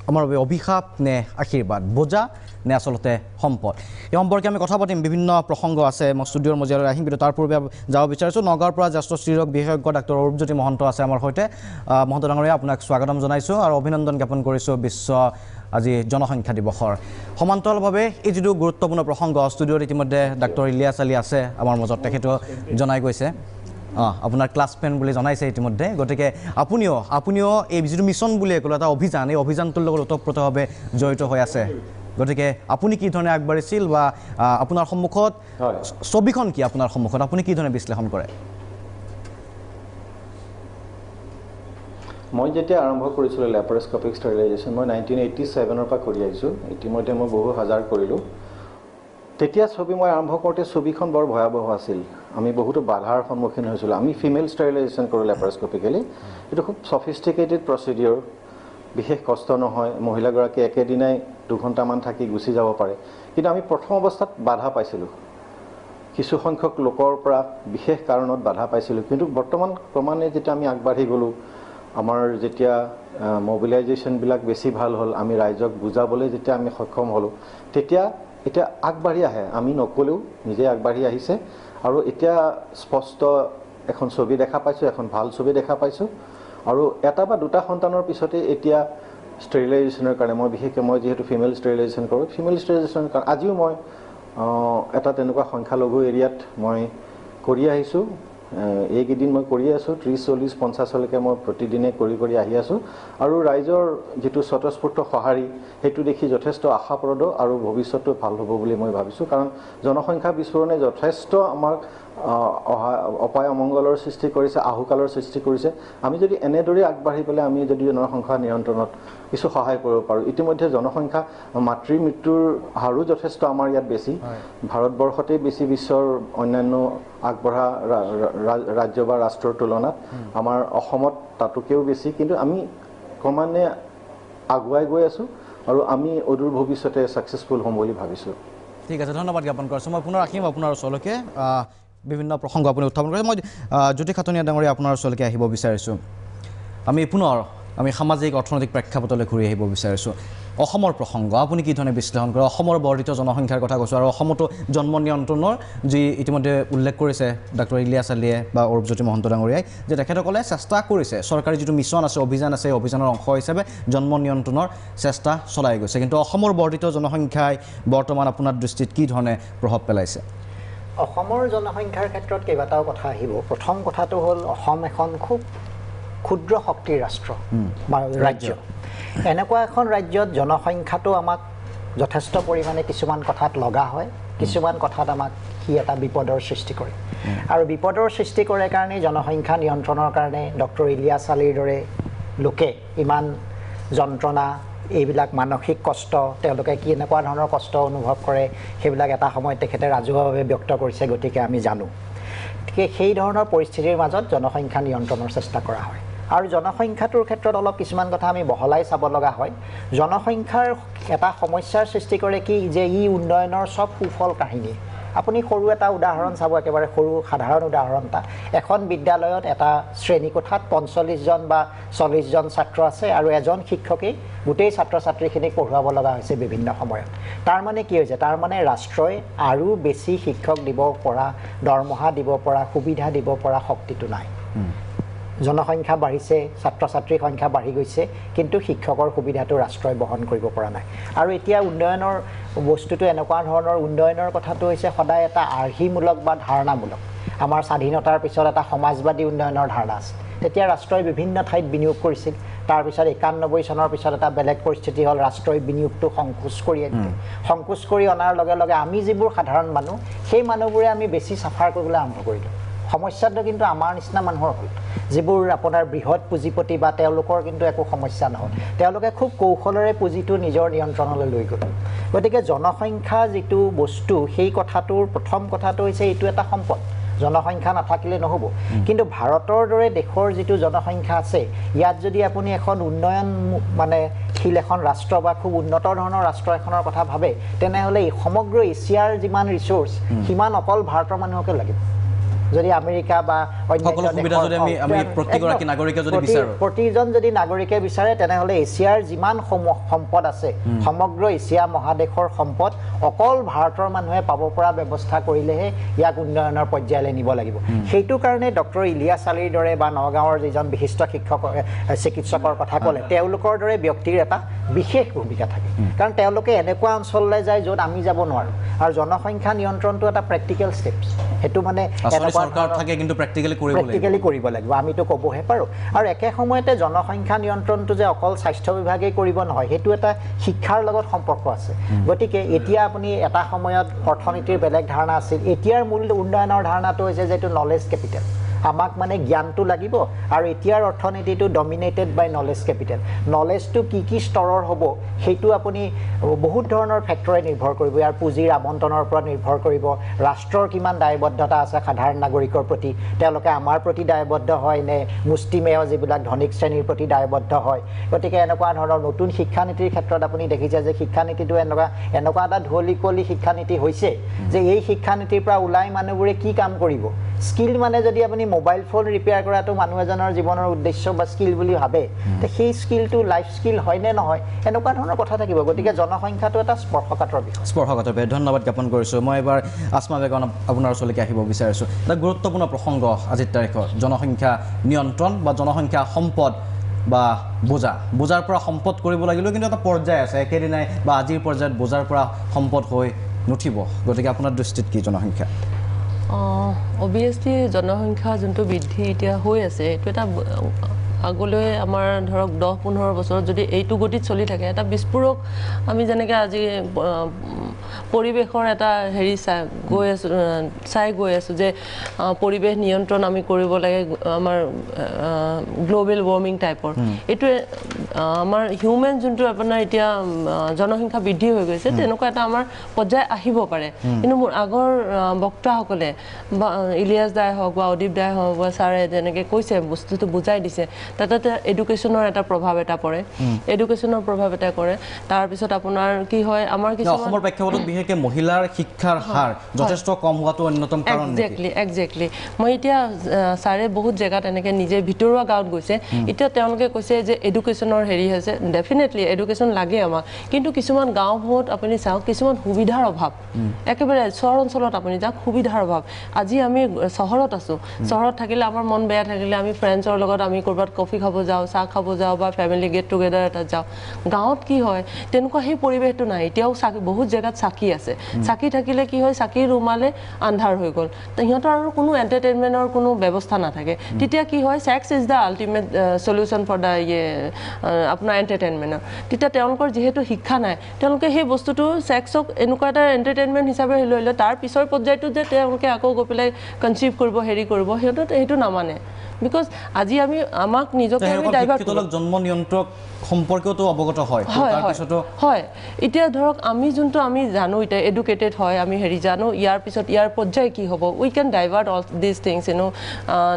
আমাৰ বাবে অভিশাপ নে আশীৰ্বাদ বোজা নে আচলতে সম্পদ এই সম্পৰ্কে আমি কথা পাতিম বিভিন্ন প্ৰসংগ আছে মই ষ্টুডিঅ'ৰ মজিয়ালৈ আহিম কিন্তু তাৰ পূৰ্বে যাব বিচাৰিছোঁ নগাঁৱৰ পৰা জ্যেষ্ঠ স্ত্ৰীৰোগ বিশেষজ্ঞ ডাক্তৰ অৰূপজ্যোতি মহন্ত আছে আমাৰ সৈতে মহন্ত ডাঙৰীয়া আপোনাক স্বাগতম জনাইছোঁ আৰু অভিনন্দন জ্ঞাপন কৰিছোঁ বিশ্ব আজি জনসংখ্যা দিৱসৰ সমান্তৰালভাৱে এই যিটো গুৰুত্বপূৰ্ণ প্ৰসংগ ষ্টুডিঅ'ত ইতিমধ্যে ডাক্তৰ ইলিয়াছ আলী আছে আমাৰ মাজত তেখেতো জনাই গৈছে আপোনাৰ ক্লাছমেট বুলি জনাইছে ইতিমধ্যে গতিকে আপুনিও এই যিটো মিছন বুলিয়ে ক'লে এটা অভিযান এই অভিযানটোৰ লগত ওতঃপ্ৰোতভাৱে জড়িত হৈ আছে গতিকে আপুনি কি ধৰণে আগবাঢ়িছিল বা আপোনাৰ সন্মুখত ছবিখন কি আপোনাৰ সন্মুখত আপুনি কি ধৰণে বিশ্লেষণ কৰে মই যেতিয়া আৰম্ভ কৰিছিলোঁ লেপাৰস্কপিক ষ্টেৰিলাইজেশ্যন মই 1987 পৰা কৰি আহিছোঁ ইতিমধ্যে মই বহু হাজাৰ কৰিলোঁ তেতিয়া ছবি মই আৰম্ভ কৰোঁতে ছবিখন বৰ ভয়াৱহ আছিল আমি বহুতো বাধাৰ সন্মুখীন হৈছিলোঁ আমি ফিমেল ষ্টেৰিলাইজেশ্যন কৰোঁ লেপাৰস্কপিকেলি এইটো খুব ছফিষ্টিকেটেড প্ৰচিডিঅ'ৰ বিশেষ কষ্ট নহয় মহিলাগৰাকী একেদিনাই 2 ঘণ্টামান থাকি গুচি যাব পাৰে কিন্তু আমি প্ৰথম অৱস্থাত বাধা পাইছিলোঁ কিছু সংখ্যক লোকৰ পৰা বিশেষ কাৰণত বাধা পাইছিলোঁ কিন্তু বৰ্তমান ক্ৰমান্বয়ে যেতিয়া আমি আগবাঢ়ি গ'লোঁ আমাৰ যেতিয়া মবিলাইজেশ্যনবিলাক বেছি ভাল হ'ল আমি ৰাইজক বুজাবলৈ যেতিয়া আমি সক্ষম হ'লোঁ তেতিয়া এতিয়া আগবাঢ়ি আহে আমি নকলেও নিজে আগবাঢ়ি আহিছে আৰু এতিয়া স্পষ্ট এখন ছবি দেখা পাইছোঁ এখন ভাল ছবি দেখা পাইছোঁ আৰু এটা বা দুটা সন্তানৰ পিছতে এতিয়া ষ্টেৰিলাইজেশ্যনৰ কাৰণে মই বিশেষকৈ মই যিহেতু ফিমেল ষ্টেৰিলাইজেশ্যন কৰোঁ ফিমেল ষ্টেৰিলাইজেশ্যনৰ কাৰণে আজিও মই এটা তেনেকুৱা সংখ্যালঘু এৰিয়াত মই কৰি আহিছোঁ এইকেইদিন মই কৰি আছোঁ 30-40-50লৈকে মই প্ৰতিদিনে কৰি আহি আছোঁ আৰু ৰাইজৰ যিটো স্বতঃস্ফূৰ্ত সঁহাৰি সেইটো দেখি যথেষ্ট আশাপ্ৰদ আৰু ভৱিষ্যতটো ভাল হ'ব বুলি মই ভাবিছোঁ কাৰণ জনসংখ্যা বিস্ফোৰণে যথেষ্ট আমাক অপায় অমংগলৰ সৃষ্টি কৰিছে আহুকালৰ সৃষ্টি কৰিছে আমি যদি এনেদৰে আগবাঢ়ি পেলাই আমি যদি জনসংখ্যা নিয়ন্ত্ৰণত কিছু সহায় কৰিব পাৰোঁ ইতিমধ্যে জনসংখ্যা মাতৃ মৃত্যুৰ হাৰো যথেষ্ট আমাৰ ইয়াত বেছি ভাৰতবৰ্ষতেই বেছি বিশ্বৰ অন্যান্য আগবঢ়া ৰাজ্য বা ৰাষ্ট্ৰৰ তুলনাত আমাৰ অসমত তাতোকেও বেছি কিন্তু আমি ক্ৰমান্বয়ে আগুৱাই গৈ আছোঁ আৰু আমি অদূৰ ভৱিষ্যতে ছাকচেছফুল হ'ম বুলি ভাবিছোঁ ঠিক আছে ধন্যবাদ জ্ঞাপন কৰিছোঁ মই পুনৰ ৰাখিম আপোনাৰ ওচৰলৈকে বিভিন্ন প্ৰসংগ আপুনি উত্থাপন কৰিছে মই জ্যোতি খাটনীয়া ডাঙৰীয়া আপোনাৰ ওচৰলৈকে আহিব বিচাৰিছোঁ আমি সামাজিক অৰ্থনৈতিক প্ৰেক্ষাপটলৈ ঘূৰি আহিব বিচাৰিছোঁ অসমৰ প্ৰসংগ আপুনি কি ধৰণে বিশ্লেষণ কৰে অসমৰ বৰ্ধিত জনসংখ্যাৰ কথা কৈছোঁ আৰু অসমতো জন্ম নিয়ন্ত্ৰণৰ যি ইতিমধ্যে উল্লেখ কৰিছে ডাক্তৰ ইলিয়াছ আলীয়ে বা অৰূপজ্যোতি মহন্ত ডাঙৰীয়াই যে তেখেতসকলে চেষ্টা কৰিছে চৰকাৰী যিটো মিছন আছে অভিযান আছে এই অভিযানৰ অংশ হিচাপে জন্ম নিয়ন্ত্ৰণৰ চেষ্টা চলাই গৈছে কিন্তু অসমৰ বৰ্ধিত জনসংখ্যাই বৰ্তমান আপোনাৰ দৃষ্টিত কি ধৰণে প্ৰভাৱ পেলাইছে অসমৰ জনসংখ্যাৰ ক্ষেত্ৰত কেইবাটাও কথা আহিব প্ৰথম কথাটো হ'ল অসম এখন খুব ক্ষুদ্ৰ শক্তিৰ ৰাষ্ট্ৰ বা ৰাজ্য এনেকুৱা এখন ৰাজ্যত জনসংখ্যাটো আমাক যথেষ্ট পৰিমাণে কিছুমান কথাত লগা হয় কিছুমান কথাত আমাক সি এটা বিপদৰ সৃষ্টি কৰে আৰু বিপদৰ সৃষ্টি কৰে কাৰণে জনসংখ্যা নিয়ন্ত্ৰণৰ কাৰণে ডক্টৰ ইলিয়াছ আলীৰ দৰে লোকে ইমান যন্ত্ৰণা এইবিলাক মানসিক কষ্ট তেওঁলোকে কি এনেকুৱা ধৰণৰ কষ্ট অনুভৱ কৰে সেইবিলাক এটা সময়ত তেখেতে ৰাজহুৱাভাৱে ব্যক্ত কৰিছে গতিকে আমি জানো গতিকে সেই ধৰণৰ পৰিস্থিতিৰ মাজত জনসংখ্যা নিয়ন্ত্ৰণৰ চেষ্টা কৰা হয় আৰু জনসংখ্যাটোৰ ক্ষেত্ৰত অলপ কিছুমান কথা আমি বহলাই চাব লগা হয় জনসংখ্যাৰ এটা সমস্যাৰ সৃষ্টি কৰে কি যে ই উন্নয়নৰ সব সুফল কাহিনী আপুনি সৰু এটা উদাহৰণ চাব একেবাৰে সৰু সাধাৰণ উদাহৰণ এটা এখন বিদ্যালয়ত এটা শ্ৰেণীকোঠাত 45জন বা 40জন ছাত্ৰ আছে আৰু এজন শিক্ষকেই গোটেই ছাত্ৰ ছাত্ৰীখিনিক পঢ়ুৱাব লগা হৈছে বিভিন্ন সময়ত তাৰ মানে কি হৈছে তাৰ মানে ৰাষ্ট্ৰই আৰু বেছি শিক্ষক দিব পৰা দৰমহা দিব পৰা সুবিধা দিব পৰা শক্তিটো নাই জনসংখ্যা বাঢ়িছে ছাত্ৰ ছাত্ৰীৰ সংখ্যা বাঢ়ি গৈছে কিন্তু শিক্ষকৰ সুবিধাটো ৰাষ্ট্ৰই বহন কৰিব পৰা নাই আৰু এতিয়া উন্নয়নৰ বস্তুটো এনেকুৱা ধৰণৰ উন্নয়নৰ কথাটো হৈছে সদায় এটা আৰ্হিমূলক বা ধাৰণামূলক আমাৰ স্বাধীনতাৰ পিছত এটা সমাজবাদী উন্নয়নৰ ধাৰণা আছে তেতিয়া ৰাষ্ট্ৰই বিভিন্ন ঠাইত বিনিয়োগ কৰিছিল তাৰপিছত 91 চনৰ পিছত এটা বেলেগ পৰিস্থিতি হ'ল ৰাষ্ট্ৰই বিনিয়োগটো সংকোচ কৰি আনিলে সংকোচ কৰি অনাৰ লগে লগে আমি যিবোৰ সাধাৰণ মানুহ সেই মানুহবোৰে আমি বেছি চাফাৰ কৰিবলৈ আৰম্ভ কৰিলোঁ সমস্যাটো কিন্তু আমাৰ নিচিনা মানুহৰ হ'ল যিবোৰ আপোনাৰ বৃহৎ পুঁজিপতি বা তেওঁলোকৰ কিন্তু একো সমস্যা নহ'ল তেওঁলোকে খুব কৌশলেৰে পুঁজিটো নিজৰ নিয়ন্ত্ৰণলৈ লৈ গ'ল গতিকে জনসংখ্যা যিটো বস্তু সেই কথাটোৰ প্ৰথম কথাটো হৈছে এইটো এটা সম্পদ জনসংখ্যা নাথাকিলে নহ'ব কিন্তু ভাৰতৰ দৰে দেশৰ যিটো জনসংখ্যা আছে ইয়াত যদি আপুনি এখন উন্নয়ন মানে শিল এখন ৰাষ্ট্ৰ বা খুব উন্নত ধৰণৰ ৰাষ্ট্ৰ এখনৰ কথা ভাবে তেনেহ'লে সমগ্ৰ এছিয়াৰ যিমান ৰিচোৰ্চ সিমান অকল ভাৰতৰ মানুহকে লাগিব যদি আমেৰিকা বা প্ৰতিজন যদি নাগৰিকে বিচাৰে তেনেহ'লে এছিয়াৰ যিমান সম্পদ আছে সমগ্ৰ এছিয়া মহাদেশৰ সম্পদ অকল ভাৰতৰ মানুহে পাব পৰা ব্যৱস্থা কৰিলেহে ইয়াক উন্নয়নৰ পৰ্যায়লৈ নিব লাগিব সেইটো কাৰণে ডক্টৰ ইলিয়াছ আলীৰ দৰে বা নগাঁৱৰ যিজন বিশিষ্ট চিকিৎসকৰ কথা ক'লে তেওঁলোকৰ দৰে ব্যক্তিৰ এটা বিশেষ ভূমিকা থাকে কাৰণ তেওঁলোকে এনেকুৱা অঞ্চললৈ যায় য'ত আমি যাব নোৱাৰোঁ আৰু জনসংখ্যা নিয়ন্ত্ৰণটো এটা প্ৰেক্টিকেল ষ্টেপছ সেইটো মানে প্ৰেক্টিকেলি কৰিব লাগিব আমিতো ক'বহে পাৰোঁ আৰু একে সময়তে জনসংখ্যা নিয়ন্ত্ৰণটো যে অকল স্বাস্থ্য বিভাগেই কৰিব নহয় সেইটো এটা শিক্ষাৰ লগত সম্পৰ্ক আছে গতিকে এতিয়া আপুনি এটা সময়ত অৰ্থনীতিৰ বেলেগ ধাৰণা আছিল এতিয়াৰ মূল উন্নয়নৰ ধাৰণাটো হৈছে যে এইটো নলেজ কেপিটেল আমাক মানে জ্ঞানটো লাগিব আৰু এতিয়াৰ অৰ্থনীতিটো ডমিনেটেড বাই নলেজ কেপিটেল নলেজটো কি স্তৰৰ হ'ব সেইটো আপুনি বহুত ধৰণৰ ফেক্টৰে নিৰ্ভৰ কৰিব ইয়াৰ পুঁজিৰ আবণ্টনৰ ওপৰত নিৰ্ভৰ কৰিব ৰাষ্ট্ৰৰ কিমান দায়বদ্ধতা আছে সাধাৰণ নাগৰিকৰ প্ৰতি তেওঁলোকে আমাৰ প্ৰতি দায়বদ্ধ হয় নে মুষ্টিমেয় যিবিলাক ধনিক শ্ৰেণীৰ প্ৰতি দায়বদ্ধ হয় গতিকে এনেকুৱা ধৰণৰ নতুন শিক্ষানীতিৰ ক্ষেত্ৰত আপুনি দেখিছে যে শিক্ষানীতিটো এনেকুৱা এটা ঢলি শিক্ষানীতি হৈছে যে এই শিক্ষানীতিৰ পৰা ওলাই মানুহবোৰে কি কাম কৰিব স্কিল মানে যদি আপুনি মোবাইল ফোন ৰিপেয়াৰ কৰাটো মানুহ এজনৰ জীৱনৰ উদ্দেশ্য বা স্কিল বুলি ভাবে তে সেই স্কিলটো লাইফ স্কিল হয় নে নহয় এনেকুৱা ধৰণৰ কথা থাকিব গতিকে জনসংখ্যাটো এটা স্পৰ্শকাতৰ বিষয় ধন্যবাদ জ্ঞাপন কৰিছোঁ মই এবাৰ আসমা বেগম আপোনাৰ ওচৰলৈকে আহিব বিচাৰিছোঁ এটা গুৰুত্বপূৰ্ণ প্ৰসংগ আজিৰ তাৰিখত জনসংখ্যা নিয়ন্ত্ৰণ বা জনসংখ্যা সম্পদ বা বোজাৰ পৰা সম্পদ কৰিব লাগিলেও কিন্তু এটা পৰ্যায় আছে একেদিনাই বা আজিৰ পৰ্যায়ত বোজাৰ পৰা সম্পদ হৈ নুঠিব গতিকে আপোনাৰ দৃষ্টিত কি জনসংখ্যা অবভিয়াছলি জনসংখ্যা যোনটো বৃদ্ধি এতিয়া হৈ আছে এইটো এটা আগলৈ আমাৰ ধৰক 10-15 বছৰত যদি এইটো গতিত চলি থাকে এটা বিস্ফোৰক আমি যেনেকৈ আজি পৰিৱেশৰ এটা হেৰি চাই গৈ আছোঁ যে পৰিৱেশ নিয়ন্ত্ৰণ আমি কৰিব লাগে আমাৰ গ্ল'বেল ৱাৰ্মিং টাইপৰ এইটোৱে আমাৰ হিউমেন যোনটো আপোনাৰ এতিয়া জনসংখ্যা বৃদ্ধি হৈ গৈছে তেনেকুৱা এটা আমাৰ পৰ্যায় আহিব পাৰে কিন্তু মোৰ আগৰ বক্তাসকলে বা ইলিয়াছ দাই হওক বা অদীপ দাই হওক বা ছাৰে যেনেকৈ কৈছে বস্তুটো বুজাই দিছে তাতে এডুকেশ্যনৰ এটা প্ৰভাৱ এটা পৰে এডুকেশ্যনৰ প্ৰভাৱ এটা কৰে তাৰপিছত আপোনাৰ কি হয় আমাৰ কিছুমান অসমৰ প্ৰেক্ষাপটত বিশেষকৈ মহিলাৰ শিক্ষাৰ হাৰ যথেষ্ট কম হোৱাটো অন্যতম কাৰণ একজেক্টলি মই এতিয়া ছাৰে বহুত জেগাত এনেকৈ নিজে ভিতৰুৱা গাঁৱত গৈছে এতিয়া তেওঁলোকে কৈছে যে এডুকেশ্যনৰ হেৰি হৈছে ডেফিনেটলি এডুকেশ্যন লাগে আমাক কিন্তু কিছুমান গাঁওবোৰত আপুনি চাওক কিছুমান সুবিধাৰ অভাৱ একেবাৰে চহৰ অঞ্চলত আপুনি যাওক সুবিধাৰ অভাৱ আজি আমি চহৰত আছোঁ চহৰত থাকিলে আমাৰ মন বেয়া থাকিলে আমি ফ্ৰেণ্ডছৰ লগত আমি ক'ৰবাত কফি খাব যাওঁ চাহ খাব যাওঁ বা ফেমিলি গেট টুগেডাৰ এটা যাওঁ গাঁৱত কি হয় তেনেকুৱা সেই পৰিৱেশটো নাই এতিয়াও বহুত জেগাত চাকি আছে চাকি থাকিলে কি হয় চাকিৰ ৰুমালে আন্ধাৰ হৈ গ'ল সিহঁতৰ আৰু কোনো এণ্টাৰটেইনমেণ্টৰ কোনো ব্যৱস্থা নাথাকে তেতিয়া কি হয় sex is the ultimate solution for the আপোনাৰ এণ্টাৰটেইনমেণ্টৰ তেতিয়া তেওঁলোকৰ যিহেতু শিক্ষা নাই তেওঁলোকে সেই বস্তুটো ছেক্সক এনেকুৱা এটা এণ্টাৰটেইনমেণ্ট হিচাপে লৈ লয় তাৰ পিছৰ পৰ্যায়টোত যে তেওঁলোকে আকৌ গৈ পেলাই কনচিভ কৰিব হেৰি কৰিব সিহঁতে সেইটো নামানে বিকজ আজি আমি আমাক নিজকে আমি ডাইভাৰ্ট জন্ম নিয়ন্ত্ৰক সম্পৰ্কেও অৱগত হয় তাৰপিছতো হয় এতিয়া ধৰক আমি যোনটো আমি জানো এতিয়া এডুকেটেড হয় আমি হেৰি জানো ইয়াৰ পিছত ইয়াৰ পৰ্যায় কি হ'ব we can divert all this things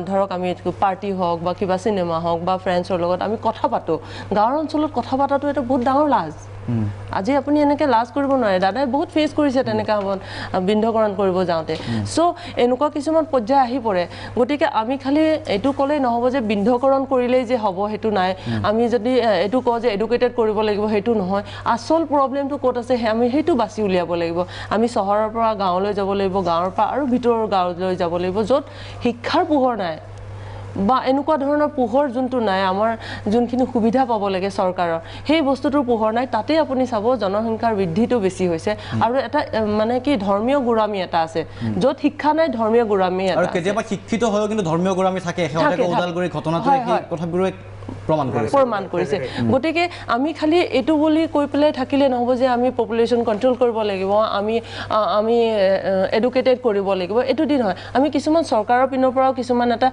ধৰক আমি পাৰ্টি হওক বা কিবা চিনেমা হওক বা ফ্ৰেণ্ডছৰ লগত আমি কথা পাতোঁ গাঁৱৰ অঞ্চলত কথা পতাটো এটা বহুত ডাঙৰ লাজ আজি আপুনি এনেকৈ লাজ কৰিব নোৱাৰে দাদাই বহুত ফেচ কৰিছে তেনেকৈ হ'ব বৃদ্ধকৰণ কৰিব যাওঁতে চ' এনেকুৱা কিছুমান পৰ্যায় আহি পৰে গতিকে আমি খালি এইটো ক'লেই নহ'ব যে বৃদ্ধকৰণ কৰিলেই যে হ'ব সেইটো নাই আমি যদি এইটো কওঁ যে এডুকেটেড কৰিব লাগিব সেইটো নহয় আচল প্ৰব্লেমটো ক'ত আছে আমি সেইটো বাছি উলিয়াব লাগিব আমি চহৰৰ পৰা গাঁৱলৈ যাব লাগিব গাঁৱৰ পৰা আৰু ভিতৰৰ গাঁৱলৈ যাব লাগিব য'ত শিক্ষাৰ পোহৰ নাই বা এনেকুৱা ধৰণৰ পোহৰ যোনটো নাই আমাৰ যোনখিনি সুবিধা পাব লাগে চৰকাৰৰ সেই বস্তুটোৰ পোহৰ নাই তাতে আপুনি চাব জনসংখ্যাৰ বৃদ্ধিটো বেছি হৈছে আৰু এটা মানে কি ধৰ্মীয় গোৰামী এটা আছে য'ত শিক্ষা নাই ধৰ্মীয় গোৰামী এটা আৰু কেতিয়াবা শিক্ষিত হৈও কিন্তু ধৰ্মীয় গোৰামী থাকে ওদালগুৰি ঘটনাটো কথাবোৰে প্ৰমাণ কৰিছে গতিকে আমি খালি এইটো বুলি কৈ পেলাই থাকিলে নহ'ব যে আমি পপুলেশ্যন কণ্ট্ৰল কৰিব লাগিব আমি এডুকেটেড কৰিব লাগিব এইটো দি নহয় আমি কিছুমান চৰকাৰৰ পিনৰ পৰাও কিছুমান এটা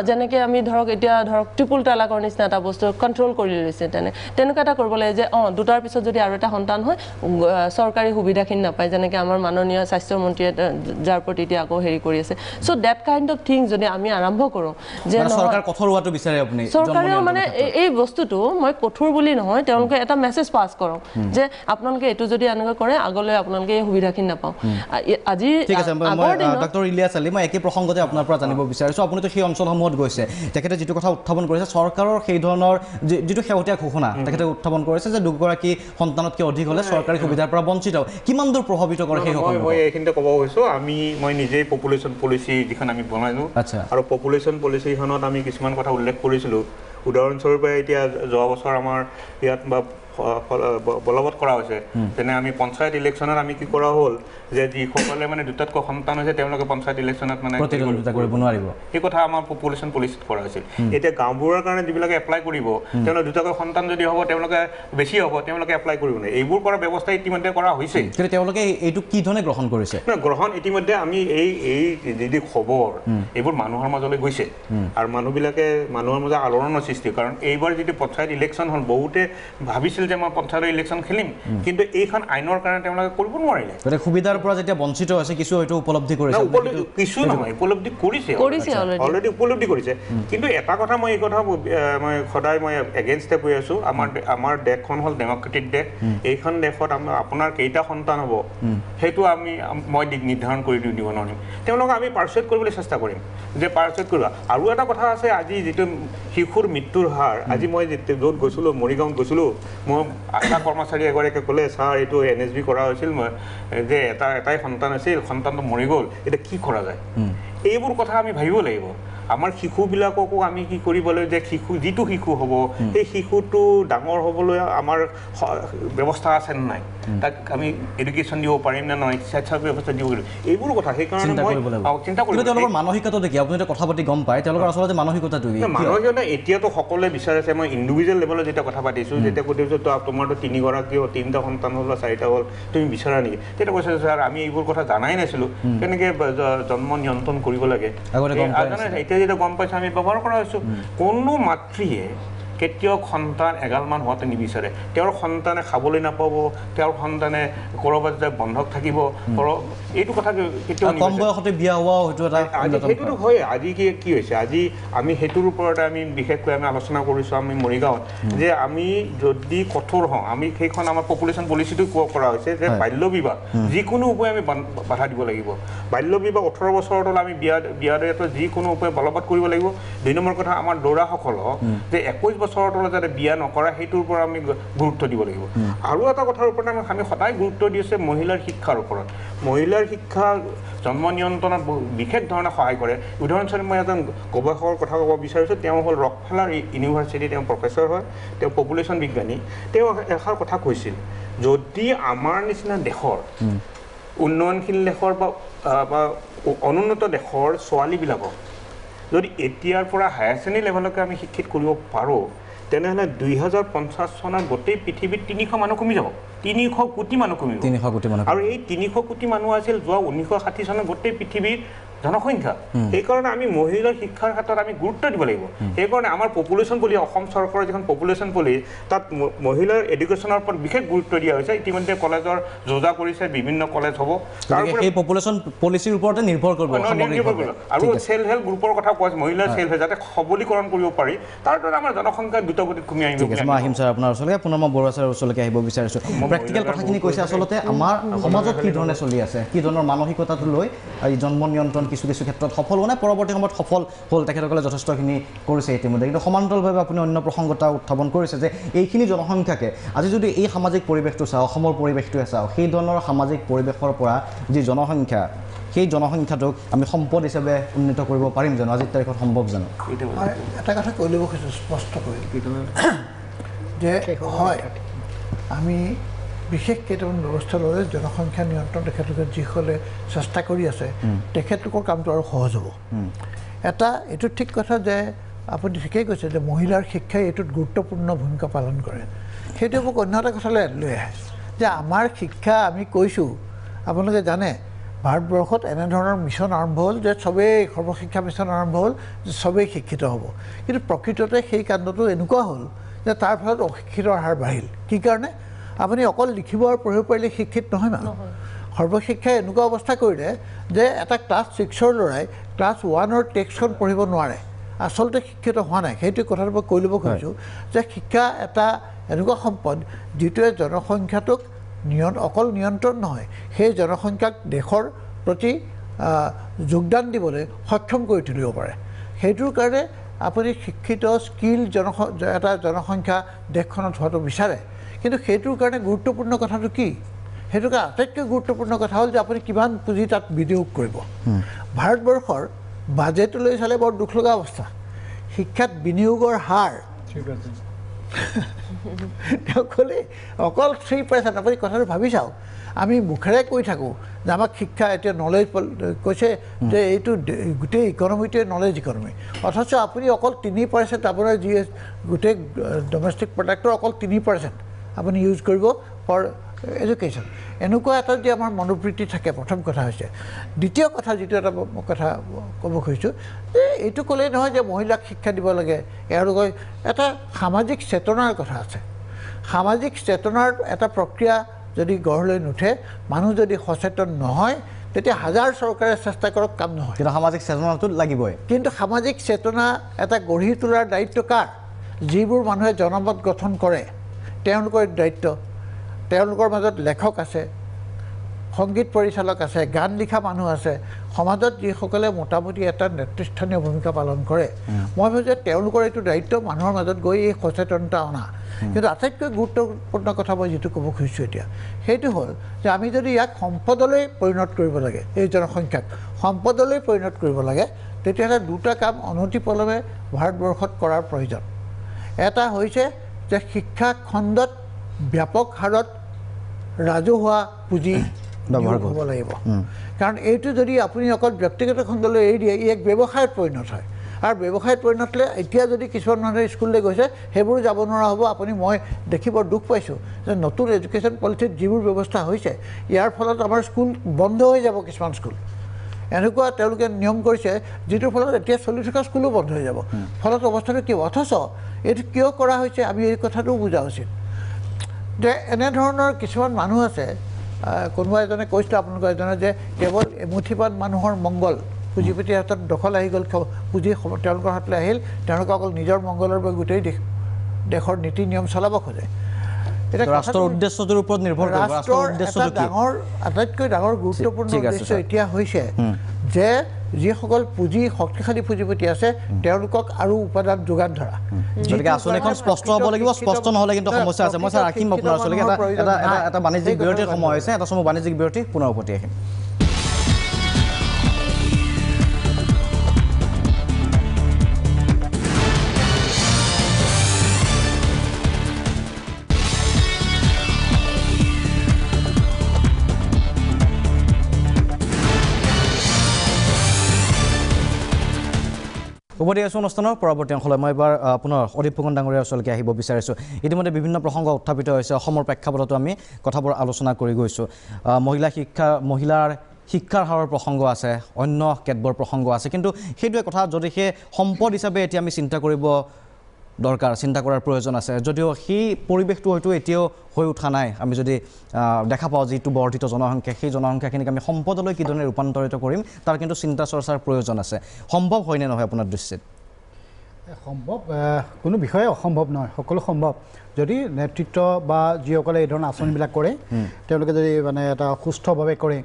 যেনেকৈ আমি ধৰক এতিয়া ধৰক ট্ৰিপুল তালাকৰ নিচিনা এটা বস্তু কণ্ট্ৰল কৰি লৈছে তেনেকুৱা এটা কৰিব লাগে যে দুটাৰ পিছত যদি আৰু এটা সন্তান হয় চৰকাৰী সুবিধাখিনি নাপায় যেনেকৈ আমাৰ মাননীয় স্বাস্থ্যমন্ত্ৰীয়ে যাৰ প্ৰতি এতিয়া আকৌ হেৰি কৰি আছে চ' ডেট কাইণ্ড অফ থিং যদি আমি আৰম্ভ কৰোঁ যে চৰকাৰ কঠোৰ হোৱাটো বিচাৰে আপুনি চৰকাৰেও মানে মানে এই বস্তুটো মই কঠোৰ বুলি নহয় তেওঁলোকে এটা মেছেজ পাছ কৰক যে আপোনালোকে এইটো যদি এনেকৈ কৰে আগলৈ আপোনালোকে এই সুবিধাখিনি নাপাওঁ আজি ঠিক আছে ডক্টৰ ইলিয়াছ আলী মই একে প্ৰসংগতে আপোনাৰ পৰা জানিব বিচাৰিছোঁ আপুনিতো সেই অঞ্চলসমূহত গৈছে তেখেতে যিটো কথা উত্থাপন কৰিছে চৰকাৰৰ সেই ধৰণৰ যিটো শেহতীয়া ঘোষণা তেখেতে উত্থাপন কৰিছে যে দুগৰাকী সন্তানতকৈ অধিক হ'লে চৰকাৰী সুবিধাৰ পৰা বঞ্চিত কিমান দূৰ প্ৰভাৱিত কৰে সেই মই এইখিনিতে ক'ব গৈছোঁ মই নিজেই পপুলেশ্যন পলিচি যিখন আমি বনাইছোঁ আৰু পপুলেশ্যন পলিচিখনত আমি কিছুমান কথা উল্লেখ কৰিছিলোঁ উদাহৰণস্বৰূপে এতিয়া যোৱা বছৰ আমাৰ ইয়াত বা বলবৎ কৰা হৈছে যেনে আমি পঞ্চায়ত ইলেকশ্যনত আমি কি কৰা হ'ল যে যিসকলে মানে দুটাতকৈ সন্তান হৈছে তেওঁলোকে পঞ্চায়ত ইলেকশ্যনত মানে প্ৰতিদ্বন্দ্বিতা কৰিব নোৱাৰিব এই কথা আমাৰ পপুলেশ্যন পলিচিত কৰা হৈছিল এতিয়া গাঁওবোৰৰ কাৰণে যিবিলাকে এপ্লাই কৰিব তেওঁলোকে দুটাকৈ সন্তান যদি হ'ব তেওঁলোকে বেছি হ'ব তেওঁলোকে এপ্লাই কৰিব নোৱাৰে এইবোৰ কৰাৰ ব্যৱস্থা ইতিমধ্যে কৰা হৈছে কিন্তু তেওঁলোকে এইটো কি ধৰণে গ্ৰহণ কৰিছে গ্ৰহণ ইতিমধ্যে আমি এই যি খবৰ এইবোৰ মানুহৰ মাজলৈ গৈছে আৰু মানুহবিলাকে মানুহৰ মাজত আলোড়নৰ সৃষ্টি কাৰণ এইবাৰ যিটো পঞ্চায়ত ইলেকশ্যন হ'ল বহুতে ভাবিছিল যে মই পঞ্চায়তৰ ইলেকশ্যন খেলিম কিন্তু এইখন আইনৰ কাৰণে তেওঁলোকে কৰিব নোৱাৰিলে সুবিধাৰ পৰা যেতিয়া বঞ্চিত হৈছে কিছু হয়তো উপলব্ধি কৰিছে কিছু নহয় উপলব্ধি কৰিছে অলৰেডি উপলব্ধি কৰিছে কিন্তু এটা কথা মই এই কথা মই সদায় মই এগেইনষ্টে কৈ আছোঁ আমাৰ দেশখন হ'ল ডেমক্ৰেটিক দেশ এইখন দেশত আপোনাৰ কেইটা সন্তান হ'ব সেইটো মই নিৰ্ধাৰণ কৰি দিব নোৱাৰিম তেওঁলোকক আমি পাৰ্চুৱেট কৰিবলৈ চেষ্টা কৰিম যে পাৰ্চুৱেট কৰিব আৰু এটা কথা আছে আজি যিটো শিশুৰ মৃত্যুৰ হাৰ আজি মই য'ত গৈছিলোঁ মৰিগাঁৱত গৈছিলোঁ মই আশা কৰ্মচাৰী এগৰাকীয়ে ক'লে ছাৰ এইটো NSB কৰা হৈছিল মই যে এটাই সন্তান আছিল সন্তানটো মৰি গ'ল এতিয়া কি কৰা যায় এইবোৰ কথা আমি ভাবিব লাগিব আমাৰ শিশুবিলাককো আমি কি কৰিব লাগিব যে যিটো শিশু হ'ব সেই শিশুটো ডাঙৰ হ'বলৈ আমাৰ ব্যৱস্থা আছে নে নাই তাক আমি এডুকেশ্যন দিব পাৰিম নে নহয় শিক্ষাৰ ব্যৱস্থা দিব পাৰিম এইবোৰ কথা সেইকাৰণে মই চিন্তা কৰিব তেওঁলোকৰ মানসিকতা দেখি আপুনি কথা পাতি গম পায় তেওঁলোকৰ আচলতে মানসিকতাটো মানসিকতা এতিয়াতো সকলোৱে বিচাৰিছে মই ইণ্ডিভিজুৱেল লেভেলত যেতিয়া কথা পাতিছোঁ যেতিয়া সুধিছোঁ তোমাৰতো 3গৰাকী হ'ল 3টা সন্তান হ'ল বা 4টা হ'ল তুমি বিচাৰা নেকি তেতিয়া কৈছে ছাৰ আমি এইবোৰ কথা জানাই নাছিলোঁ কেনেকৈ জন্ম নিয়ন্ত্ৰণ কৰিব লাগে এতিয়া যেতিয়া গম পাইছোঁ আমি ব্যৱহাৰ কৰা হৈছোঁ কোনো মাতৃয়ে কেতিয়াও সন্তান এগালমান হোৱাটো নিবিচাৰে তেওঁৰ সন্তানে খাবলৈ নাপাব তেওঁৰ সন্তানে ক'ৰবাত যে বন্ধক থাকিব এইটো কথা কেতিয়াও কম বয়সতে বিয়া হোৱা হয়তো এটা সেইটোতো হয় আজি কি হৈছে আজি আমি সেইটোৰ ওপৰতে আমি বিশেষকৈ আমি আলোচনা কৰিছোঁ আমি মৰিগাঁৱত যে আমি যদি কঠোৰ হওঁ আমি সেইখন আমাৰ পপুলেশ্যন পলিচিটো কৰা হৈছে যে বাল্য বিবাহ যিকোনো উপায়ে আমি বাধা দিব লাগিব বাল্য বিবাহ 18 বছৰৰ তলত আমি বিয়া দিয়াটো যিকোনো উপায়ে বলবৎ কৰিব লাগিব 2 নম্বৰ কথা আমাৰ ল'ৰাসকলক যে 21 বছৰৰ তলত যাতে বিয়া নকৰা সেইটোৰ ওপৰত আমি গুৰুত্ব দিব লাগিব আৰু এটা কথাৰ ওপৰত আমি সদায় গুৰুত্ব দি আছে মহিলাৰ শিক্ষাৰ ওপৰত মহিলাৰ শিক্ষা জন্ম নিয়ন্ত্ৰণত বিশেষ ধৰণে সহায় কৰে উদাহৰণস্বৰূপে মই এজন গৱেষকৰ কথা ক'ব বিচাৰিছোঁ তেওঁ হ'ল ৰকফেলাৰ ইউনিভাৰ্চিটি তেওঁ প্ৰফেচৰ হয় তেওঁ পপুলেশ্যন বিজ্ঞানী তেওঁ এষাৰ কথা কৈছিল যদি আমাৰ নিচিনা দেশৰ উন্নয়নশীল দেশৰ বা অনুন্নত দেশৰ ছোৱালীবিলাকক যদি এতিয়াৰ পৰা হায়াৰ শ্ৰেণী লেভেললৈকে আমি শিক্ষিত কৰিব পাৰোঁ তেনেহ'লে 2050 চনত গোটেই পৃথিৱীত 300 মানুহ কমি যাব 300 কোটি মানুহ কমিব আৰু এই 300 কোটি মানুহ আছিল যোৱা 1960 চনত গোটেই পৃথিৱীৰ জনসংখ্যা সেইকাৰণে আমি মহিলাৰ শিক্ষাৰ ক্ষেত্ৰত আমি গুৰুত্ব দিব লাগিব সেইকাৰণে আমাৰ পপুলেশ্যন পলিচি অসম চৰকাৰৰ যিখন পপুলেশ্যন পলিচি তাত মহিলাৰ এডুকেশ্যনৰ ওপৰত বিশেষ গুৰুত্ব দিয়া হৈছে ইতিমধ্যে কলেজৰ যোজা কৰিছে বিভিন্ন কলেজ হ'ব এই পপুলেশ্যন পলিচিৰ ওপৰতে নিৰ্ভৰ কৰিব আৰু চেল্ফ হেল্প গ্ৰুপৰ কথা কোৱা মহিলাৰ চেল্ফ হেল্প যাতে সবলীকৰণ কৰিব পাৰি তাৰ দ্বাৰা আমাৰ জনসংখ্যা দ্ৰুতগতিত কমি আহিব মই আহিম ছাৰ আপোনাৰ ওচৰলৈ পুনৰ মই বৰুৱা ছাৰৰ ওচৰলৈকে আহিব বিচাৰিছোঁ প্ৰেক্টিকেল কথাখিনি কৈছে আচলতে আমাৰ সমাজত কি ধৰণে চলি আছে কি ধৰণৰ মানসিকতাটো লৈ এই জন্ম নিয়ন্ত্ৰণ কিছু ক্ষেত্ৰত সফল হোৱা নাই পৰৱৰ্তী সময়ত সফল হ'ল তেখেতসকলে যথেষ্টখিনি কৰিছে ইতিমধ্যে কিন্তু সমান্তৰালভাৱে আপুনি অন্য প্ৰসংগতা উত্থাপন কৰিছে যে এইখিনি জনসংখ্যাকে আজি যদি এই সামাজিক পৰিৱেশটো চাওঁ অসমৰ পৰিৱেশটোৱে চাওঁ সেই ধৰণৰ সামাজিক পৰিৱেশৰ পৰা যি জনসংখ্যা সেই জনসংখ্যাটোক আমি সম্পদ হিচাপে উন্নীত কৰিব পাৰিম জানো আজিৰ তাৰিখত সম্ভৱ জানো এটা কথা কৈ ল'ব খুজিছোঁ স্পষ্ট কৰি যে হয় আমি বিশেষ কেইটামান ব্যৱস্থা ল'লে জনসংখ্যা নিয়ন্ত্ৰণ তেখেতলোকে যিসকলে চেষ্টা কৰি আছে তেখেতলোকৰ কামটো আৰু সহজ হ'ব এটা এইটো ঠিক কথা যে আপুনি ঠিকেই কৈছে যে মহিলাৰ শিক্ষাই এইটোত গুৰুত্বপূৰ্ণ ভূমিকা পালন কৰে সেইটো মোক অন্য এটা কথালৈ লৈ আহে যে আমাৰ শিক্ষা আমি কৈছোঁ আপোনালোকে জানে ভাৰতবৰ্ষত এনেধৰণৰ মিছন আৰম্ভ হ'ল যে চবেই সৰ্বশিক্ষা মিছন আৰম্ভ হ'ল যে চবেই শিক্ষিত হ'ব কিন্তু প্ৰকৃততে সেই কাণ্ডটো এনেকুৱা হ'ল যে তাৰ ফলত অশিক্ষিতৰ হাৰ বাঢ়িল কি কাৰণে আপুনি অকল লিখিব আৰু পঢ়িব পাৰিলে শিক্ষিত নহয় মানুহ সৰ্বশিক্ষাই এনেকুৱা অৱস্থা কৰিলে যে এটা ক্লাছ 6ৰ ল'ৰাই ক্লাছ 1ৰ টেক্সটখন পঢ়িব নোৱাৰে আচলতে শিক্ষিত হোৱা নাই সেইটো কথাটো মই কৈ ল'ব খুজিছোঁ যে শিক্ষা এটা এনেকুৱা সম্পদ যিটোৱে জনসংখ্যাটোক অকল নিয়ন্ত্ৰণ নহয় সেই জনসংখ্যাক দেশৰ প্ৰতি যোগদান দিবলৈ সক্ষম কৰি তুলিব পাৰে সেইটোৰ কাৰণে আপুনি শিক্ষিত স্কিল এটা জনসংখ্যা দেশখনত হোৱাটো বিচাৰে কিন্তু সেইটোৰ কাৰণে গুৰুত্বপূৰ্ণ কথাটো কি সেইটো কাৰণে আটাইতকৈ গুৰুত্বপূৰ্ণ কথা হ'ল যে আপুনি কিমান পুঁজি তাত বিনিয়োগ কৰিব ভাৰতবৰ্ষৰ বাজেটলৈ চালে বৰ দুখ লগা অৱস্থা শিক্ষাত বিনিয়োগৰ হাৰ তেওঁ ক'লে অকল 3% আপুনি কথাটো ভাবি চাওক আমি মুখেৰে কৈ থাকোঁ যে আমাক শিক্ষা এতিয়া নলেজ কৈছে যে এইটো গোটেই ইকনমিটোৱে নলেজ ইকনমি অথচ আপুনি অকল 3% আপোনাৰ গোটেই ডমেষ্টিক প্ৰডাক্টৰ অকল 3% আপুনি ইউজ কৰিব ফৰ এডুকেশ্যন এনেকুৱা এটা যে আমাৰ মনোবৃত্তি থাকে প্ৰথম কথা হৈছে দ্বিতীয় কথা যিটো এটা কথা ক'ব খুজিছোঁ যে এইটো ক'লেই নহয় যে মহিলাক শিক্ষা দিব লাগে এওঁলোকে এটা সামাজিক চেতনাৰ কথা আছে সামাজিক চেতনাৰ এটা প্ৰক্ৰিয়া যদি গঢ় লৈ নুঠে মানুহ যদি সচেতন নহয় তেতিয়া হাজাৰ চৰকাৰে চেষ্টা কৰক কাম নহয় কিন্তু সামাজিক চেতনাটো লাগিবই কিন্তু সামাজিক চেতনা এটা গঢ়ি তোলাৰ দায়িত্ব কাৰ যিবোৰ মানুহে জনমত গঠন কৰে তেওঁলোকৰ দায়িত্ব তেওঁলোকৰ মাজত লেখক আছে সংগীত পৰিচালক আছে গান লিখা মানুহ আছে সমাজত যিসকলে মোটামুটি এটা নেতৃস্থানীয় ভূমিকা পালন কৰে মই ভাবোঁ যে তেওঁলোকৰ এইটো দায়িত্ব মানুহৰ মাজত গৈ এই সচেতনতা অনা কিন্তু আটাইতকৈ গুৰুত্বপূৰ্ণ কথা মই যিটো ক'ব খুজিছোঁ এতিয়া সেইটো হ'ল যে আমি যদি ইয়াক সম্পদলৈ পৰিণত কৰিব লাগে এই জনসংখ্যাক সম্পদলৈ পৰিণত কৰিব লাগে তেতিয়াহ'লে দুটা কাম অনতিপলমে ভাৰতবৰ্ষত কৰাৰ প্ৰয়োজন এটা হৈছে যে শিক্ষা খণ্ডত ব্যাপক হাৰত ৰাজহুৱা পুঁজি ব্যৱহাৰ কৰিব লাগিব কাৰণ এইটো যদি আপুনি অকল ব্যক্তিগত খণ্ডলৈ এৰি দিয়ে ই এক ব্যৱসায়ত পৰিণত হয় আৰু ব্যৱসায়ত পৰিণত হ'লে এতিয়া যদি কিছুমান মানুহে স্কুললৈ গৈছে সেইবোৰ যাব নোৱাৰা হ'ব আপুনি মই দেখি বৰ দুখ পাইছোঁ যে নতুন এডুকেশ্যন পলিচিত যিবোৰ ব্যৱস্থা হৈছে ইয়াৰ ফলত আমাৰ স্কুল বন্ধ হৈ যাব কিছুমান স্কুল এনেকুৱা তেওঁলোকে নিয়ম কৰিছে যিটোৰ ফলত এতিয়া চলি থকা স্কুলো বন্ধ হৈ যাব ফলত অৱস্থাটো কি অথচ এইটো কিয় কৰা হৈছে আমি এই কথাটো বুজা উচিত যে এনেধৰণৰ কিছুমান মানুহ আছে কোনোবা এজনে কৈছিলে আপোনালোকৰ এজনে যে কেৱল এমুঠিমান মানুহৰ মংগল পুঁজিপতিৰ হাতত দখল আহি গ'ল পুঁজি তেওঁলোকৰ হাতলৈ আহিল তেওঁলোকে অকল নিজৰ মংগলৰ বাবে গোটেই দেশৰ নীতি নিয়ম চলাব খোজে ৰাষ্ট্ৰৰ উদ্দেশ্যটোৰ ওপৰত নিৰ্ভৰ কৰিব ৰাষ্ট্ৰৰ উদ্দেশ্যটো কি আটাইতকৈ ডাঙৰ গুৰুত্বপূৰ্ণ উদ্দেশ্য এতিয়া হৈছে যে যিসকল শক্তিশালী পুঁজিপতি আছে তেওঁলোকক আৰু উপাদান যোগান ধৰা গতিকে আঁচনিখন স্পষ্ট হ'ব লাগিব স্পষ্ট নহ'লে কিন্তু সমস্যা আছে মই ছাৰ ৰাখিম আপোনাৰ ওচৰলৈকে এটা বাণিজ্যিক বিৰতিৰ সময় হৈছে এটা সময় বাণিজ্যিক বিৰতি পুনৰ উভতি আহিম উভতি আছোঁ অনুষ্ঠানৰ পৰৱৰ্তী অংশলৈ মই এবাৰ পুনৰ অদীপ ফুকন ডাঙৰীয়াৰ ওচৰলৈকে আহিব বিচাৰিছোঁ ইতিমধ্যে বিভিন্ন প্ৰসংগ উত্থাপিত হৈছে অসমৰ প্ৰেক্ষাপটতো আমি কথাবোৰ আলোচনা কৰি গৈছোঁ মহিলাৰ শিক্ষাৰ হাৰৰ প্ৰসংগ আছে অন্য কেতবোৰ প্ৰসংগ আছে কিন্তু সেইটোৱে কথা যদি সেই সম্পদ হিচাপে এতিয়া আমি চিন্তা কৰিব দৰকাৰ চিন্তা কৰাৰ প্ৰয়োজন আছে যদিও সেই পৰিৱেশটো হয়তো এতিয়াও হৈ উঠা নাই আমি যদি দেখা পাওঁ যিটো বৰ্ধিত জনসংখ্যা সেই জনসংখ্যাখিনিক আমি সম্পদলৈ কি ধৰণে ৰূপান্তৰিত কৰিম তাৰ কিন্তু চিন্তা চৰ্চাৰ প্ৰয়োজন আছে সম্ভৱ হয়নে নহয় আপোনাৰ দৃষ্টিত সম্ভৱ কোনো বিষয়ে অসম্ভৱ নহয় সকলো সম্ভৱ যদি নেতৃত্ব বা যিসকলে এই ধৰণৰ আঁচনিবিলাক কৰে তেওঁলোকে যদি মানে এটা সুস্থভাৱে কৰে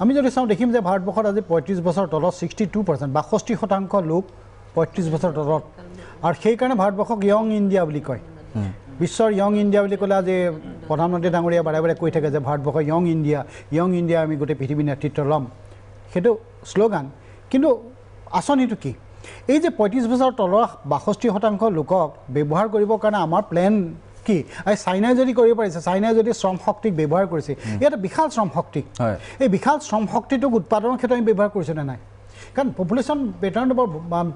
আমি যদি চাওঁ দেখিম যে ভাৰতবৰ্ষত আজি ৩৫ বছৰ তলত 62% ৬২% লোক ৩৫ বছৰ তলত আৰু সেইকাৰণে ভাৰতবৰ্ষক য়ং ইণ্ডিয়া বুলি কয় বিশ্বৰ য়ং ইণ্ডিয়া বুলি ক'লে আজি প্ৰধানমন্ত্ৰী ডাঙৰীয়া বাৰে বাৰে কৈ থাকে যে ভাৰতবৰ্ষ য়ং ইণ্ডিয়া আমি গোটেই পৃথিৱীৰ নেতৃত্ব ল'ম সেইটো শ্লোগান কিন্তু আঁচনিটো কি এই যে ৩৫ বছৰ তলৰ ৬২% লোকক ব্যৱহাৰ কৰিবৰ কাৰণে আমাৰ প্লেন কি এই চাইনাই যদি কৰিব পাৰিছে চাইনাই যদি শ্ৰম শক্তিক ব্যৱহাৰ কৰিছে এটা বিশাল শ্ৰম শক্তি এই বিশাল শ্ৰম শক্তিটোক উৎপাদনৰ ক্ষেত্ৰত আমি ব্যৱহাৰ কৰিছোঁ নে নাই কাৰণ পপুলেশ্যন পেটাৰ্ণটো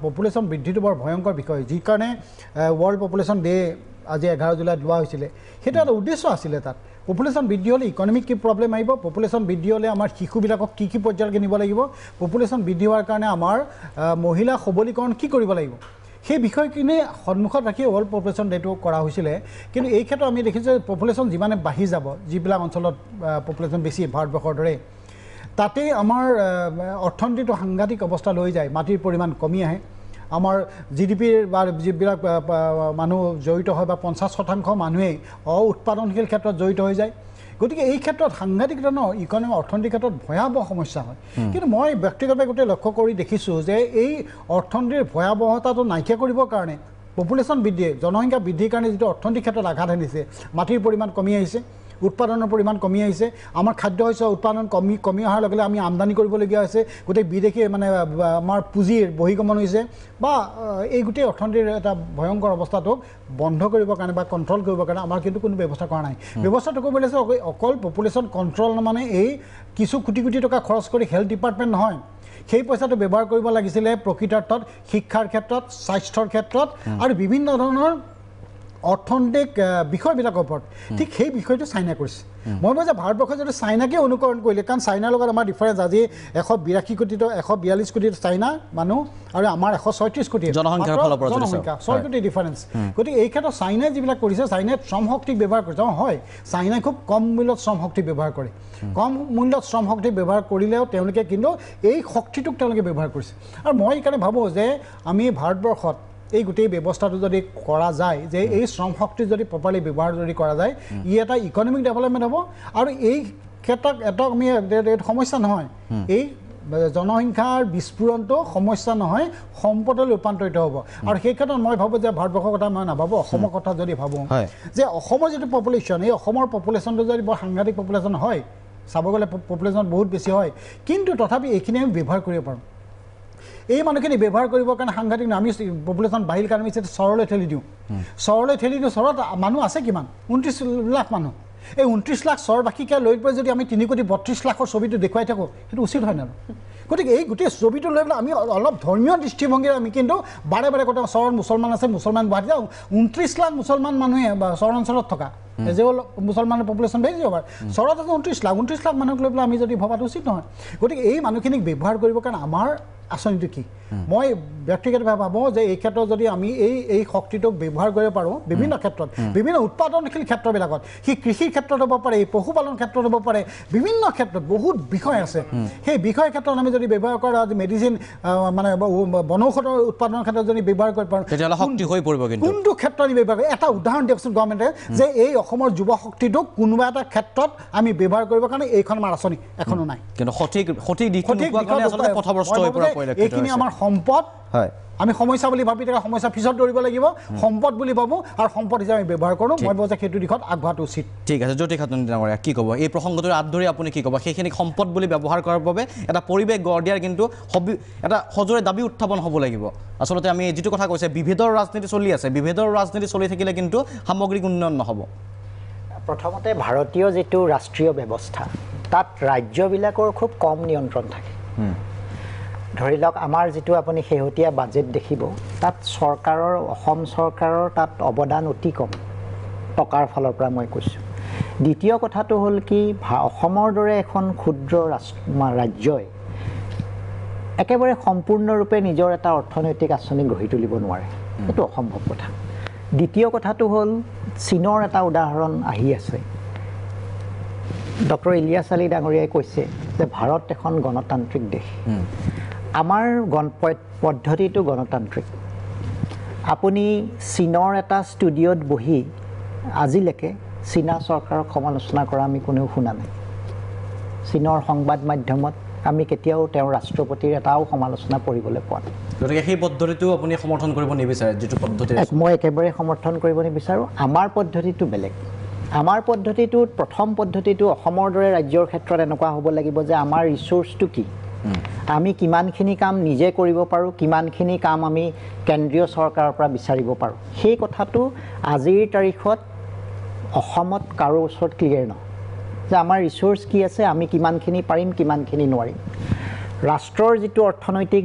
পপুলেশ্যন বৃদ্ধিটো বৰ ভয়ংকৰ বিষয় যি কাৰণে ৱৰ্ল্ড পপুলেশ্যন ডে আজি 11 জুলাইত লোৱা হৈছিলে সেইটো এটা উদ্দেশ্য আছিলে তাত পপুলেশ্যন বৃদ্ধি হ'লে ইকনমিক কি প্ৰব্লেম আহিব পপুলেশ্যন বৃদ্ধি হ'লে আমাৰ শিশুবিলাকক কি পৰ্যায়লৈকে নিব লাগিব পপুলেশ্যন বৃদ্ধি হোৱাৰ কাৰণে আমাৰ মহিলা সবলীকৰণ কি কৰিব লাগিব সেই বিষয়খিনি সন্মুখত ৰাখি ৱৰ্ল্ড পপুলেশ্যন ডেটো কৰা হৈছিলে কিন্তু এই ক্ষেত্ৰত আমি দেখিছোঁ যে পপুলেশ্যন যিমানে বাঢ়ি যাব যিবিলাক অঞ্চলত পপুলেশ্যন বেছি ভাৰতবৰ্ষৰ দৰে তাতেই আমাৰ অৰ্থনীতিটো সাংঘাতিক অৱস্থা লৈ যায় মাটিৰ পৰিমাণ কমি আহে আমাৰ GDPৰ বা যিবিলাক মানুহ জড়িত হয় বা 50% মানুহেই উৎপাদনশীল ক্ষেত্ৰত জড়িত হৈ যায় গতিকে এই ক্ষেত্ৰত সাংঘাতিক ধৰণৰ ইকনমি অৰ্থনৈতিক ক্ষেত্ৰত ভয়াৱহ সমস্যা হয় কিন্তু মই ব্যক্তিগতভাৱে গোটেই লক্ষ্য কৰি দেখিছোঁ যে এই অৰ্থনীতিৰ ভয়াৱহতাটো নাইকিয়া কৰিবৰ কাৰণে পপুলেশ্যন বৃদ্ধি জনসংখ্যা বৃদ্ধিৰ কাৰণে যিটো অৰ্থনৈতিক ক্ষেত্ৰত আঘাত আনিছে মাটিৰ পৰিমাণ কমি আহিছে উৎপাদনৰ পৰিমাণ কমি আহিছে আমাৰ খাদ্য শস্য উৎপাদন কমি অহাৰ লগে লগে আমি আমদানি কৰিবলগীয়া হৈছে গোটেই বিদেশী মানে আমাৰ পুঁজিৰ বহিগমন হৈছে বা এই গোটেই অৰ্থনীতিৰ এটা ভয়ংকৰ অৱস্থাটোক বন্ধ কৰিবৰ কাৰণে বা কণ্ট্ৰল কৰিবৰ কাৰণে আমাৰ কিন্তু কোনো ব্যৱস্থা কৰা নাই ব্যৱস্থাটো কৰিব লাগিছে অকল পপুলেশ্যন কণ্ট্ৰল মানে এই কিছু কোটি কোটি টকা খৰচ কৰি হেল্থ ডিপাৰ্টমেণ্ট নহয় সেই পইচাটো ব্যৱহাৰ কৰিব লাগিছিলে প্ৰকৃতাৰ্থত শিক্ষাৰ ক্ষেত্ৰত স্বাস্থ্যৰ ক্ষেত্ৰত আৰু বিভিন্ন ধৰণৰ অৰ্থনৈতিক বিষয়বিলাকৰ ওপৰত ঠিক সেই বিষয়টো চাইনা কৰিছে মই ভাবোঁ যে ভাৰতবৰ্ষই যদি চাইনাকে অনুকৰণ কৰিলে কাৰণ চাইনাৰ লগত আমাৰ ডিফাৰেঞ্চ আজি 182 কোটিটো 142 কোটি চাইনা মানুহ আৰু আমাৰ 136 কোটি জনসংখ্যাৰ ফলৰ পৰা 6 কোটি ডিফাৰেঞ্চ গতিকে এই ক্ষেত্ৰত চাইনাই যিবিলাক কৰিছে চাইনাই শ্ৰম শক্তি ব্যৱহাৰ কৰিছে হয় চাইনাই খুব কম মূল্যত শ্ৰম শক্তি ব্যৱহাৰ কৰে কম মূল্যত শ্ৰম শক্তি ব্যৱহাৰ কৰিলেও তেওঁলোকে কিন্তু এই শক্তিটোক তেওঁলোকে ব্যৱহাৰ কৰিছে আৰু মই এইকাৰণে ভাবোঁ যে আমি ভাৰতবৰ্ষত এই গোটেই ব্যৱস্থাটো যদি কৰা যায় যে এই শ্ৰম শক্তি যদি প্ৰপাৰলি ব্যৱহাৰ যদি কৰা যায় ই এটা ইকনমিক ডেভেলপমেণ্ট হ'ব আৰু এই ক্ষেত্ৰত এটা আমি সমস্যা নহয় এই জনসংখ্যাৰ বিস্ফোৰণটো সমস্যা নহয় সম্পদলৈ ৰূপান্তৰিত হ'ব আৰু সেই ক্ষেত্ৰত মই ভাবোঁ যে ভাৰতবৰ্ষৰ কথা মই নাভাবোঁ অসমৰ কথা যদি ভাবোঁ যে অসমৰ যিটো পপুলেশ্যন এই অসমৰ পপুলেশ্যনটো যদি বৰ সাংঘাতিক পপুলেশ্যন হয় চাব গ'লে পপুলেশ্যন বহুত বেছি হয় কিন্তু তথাপি এইখিনি আমি ব্যৱহাৰ কৰিব পাৰোঁ এই মানুহখিনি ব্যৱহাৰ কৰিবৰ কাৰণে সাংঘাতিক আমি পপুলেশ্যন বাঢ়িল কাৰণে আমি চহৰলৈ ঠেলি দিওঁ চহৰত মানুহ আছে কিমান 29 লাখ মানুহ এই 29 লাখ চহৰবাসীকে লৈ পেলাই যদি আমি 3 কোটি 32 লাখৰ ছবিটো দেখুৱাই থাকোঁ সেইটো উচিত হয় নহয় গতিকে এই গোটেই ছবিটো লৈ পেলাই আমি অলপ ধৰ্মীয় দৃষ্টিভংগীৰে আমি কিন্তু বাৰে বাৰে কথা চহৰত মুছলমান আছে মুছলমান গুৱাহাটীত 29 লাখ মুছলমান মানুহে চহৰ অঞ্চলত থকা যে মুছলমানৰ পপুলেশ্যন বেছি হ'ব চহৰত আছে 29 লাখ মানুহক লৈ পেলাই আমি যদি ভবাটো উচিত নহয় গতিকে এই মানুহখিনিক ব্যৱহাৰ কৰিবৰ কাৰণে আমাৰ আঁচনিটো কি মই ব্যক্তিগতভাৱে ভাবোঁ যে এই ক্ষেত্ৰত যদি আমি এই শক্তিটোক ব্যৱহাৰ কৰিব পাৰোঁ বিভিন্ন ক্ষেত্ৰত বিভিন্ন উৎপাদনশীল ক্ষেত্ৰবিলাকত সি কৃষিৰ ক্ষেত্ৰত হ'ব পাৰে পশুপালন ক্ষেত্ৰত হ'ব পাৰে বিভিন্ন ক্ষেত্ৰত বহুত বিষয় আছে সেই বিষয়ৰ ক্ষেত্ৰত আমি যদি ব্যৱহাৰ কৰোঁ আজি মেডিচিন মানে বনৌষধৰ উৎপাদনৰ ক্ষেত্ৰত যদি ব্যৱহাৰ কৰিব পাৰোঁ তেতিয়াহ'লে শক্তি হৈ পৰিব কিন্তু কোনটো ক্ষেত্ৰত আমি ব্যৱহাৰ কৰোঁ এটা উদাহৰণ দিয়কচোন গভৰ্ণমেণ্টে যে এই অসমৰ যুৱ শক্তিটোক কোনোবা এটা ক্ষেত্ৰত আমি ব্যৱহাৰ কৰিবৰ কাৰণে এইখন আমাৰ আঁচনি এখনো নাই কিন্তু সঠিক দিশটো নোপোৱাৰ কাৰণে আচলতে পথভ্ৰষ্ট হৈ পৰা পৰিলক্ষিত এইখিনি আমাৰ সম্পদ হয় আমি সমস্যা বুলি ভাবি থকা সমস্যা পিছত ধৰিব লাগিব সম্পদ বুলি ভাবোঁ আৰু সম্পদ হিচাপে আমি ব্যৱহাৰ কৰোঁ মই ভাবোঁ যে সেইটো দিশত আগবঢ়াটো উচিত ঠিক আছে জ্যোতি খাতুন ডাঙৰীয়া কি ক'ব এই প্ৰসংগটোৰ আঁত ধৰি আপুনি কি ক'ব সেইখিনিক সম্পদ বুলি ব্যৱহাৰ কৰাৰ বাবে এটা পৰিৱেশ গঢ় দিয়াৰ কিন্তু এটা সজোৰে দাবী উত্থাপন হ'ব লাগিব আচলতে আমি যিটো কথা কৈছে বিভেদৰ ৰাজনীতি চলি আছে বিভেদৰ ৰাজনীতি চলি থাকিলে কিন্তু সামগ্ৰিক উন্নয়ন নহ'ব প্ৰথমতে ভাৰতীয় যিটো ৰাষ্ট্ৰীয় ব্যৱস্থা তাত ৰাজ্যবিলাকৰ খুব কম নিয়ন্ত্ৰণ থাকে ধৰি লওক আমাৰ যিটো আপুনি শেহতীয়া বাজেট দেখিব তাত চৰকাৰৰ অসম চৰকাৰৰ তাত অৱদান অতি কম টকাৰ ফালৰ পৰা মই কৈছোঁ দ্বিতীয় কথাটো হ'ল কি অসমৰ দৰে এখন ক্ষুদ্ৰ ৰাজ্যই একেবাৰে সম্পূৰ্ণৰূপে নিজৰ এটা অৰ্থনৈতিক আঁচনি গঢ়ি তুলিব নোৱাৰে এইটো অসম্ভৱ কথা দ্বিতীয় কথাটো হ'ল চীনৰ এটা উদাহৰণ আহি আছে ডক্টৰ ইলিয়াছ আলী ডাঙৰীয়াই কৈছে যে ভাৰত এখন গণতান্ত্ৰিক দেশ আমাৰ পদ্ধতিটো গণতান্ত্ৰিক আপুনি চীনৰ এটা ষ্টুডিঅ'ত বহি আজিলৈকে চীনা চৰকাৰক সমালোচনা কৰা আমি কোনেও শুনা নাই চীনৰ সংবাদ মাধ্যমত আমি কেতিয়াও তেওঁৰ ৰাষ্ট্ৰপতিৰ এটাও সমালোচনা পঢ়িবলৈ পোৱা নাই গতিকে সেই পদ্ধতিটো আপুনি সমৰ্থন কৰিব নিবিচাৰে যিটো পদ্ধতি মই একেবাৰে সমৰ্থন কৰিব নিবিচাৰোঁ আমাৰ পদ্ধতিটো বেলেগ আমাৰ পদ্ধতিটোত প্ৰথম পদ্ধতিটো অসমৰ দৰে ৰাজ্যৰ ক্ষেত্ৰত এনেকুৱা হ'ব লাগিব যে আমাৰ ৰিচোৰ্চটো কি আমি কিমানখিনি কাম নিজে কৰিব পাৰোঁ কিমানখিনি কাম আমি কেন্দ্ৰীয় চৰকাৰৰ পৰা বিচাৰিব পাৰোঁ সেই কথাটো আজিৰ তাৰিখত অসমত কাৰো ওচৰত ক্লিয়াৰ নহয় যে আমাৰ ৰিচোৰ্চ কি আছে আমি কিমানখিনি পাৰিম কিমানখিনি নোৱাৰিম ৰাষ্ট্ৰৰ যিটো অৰ্থনৈতিক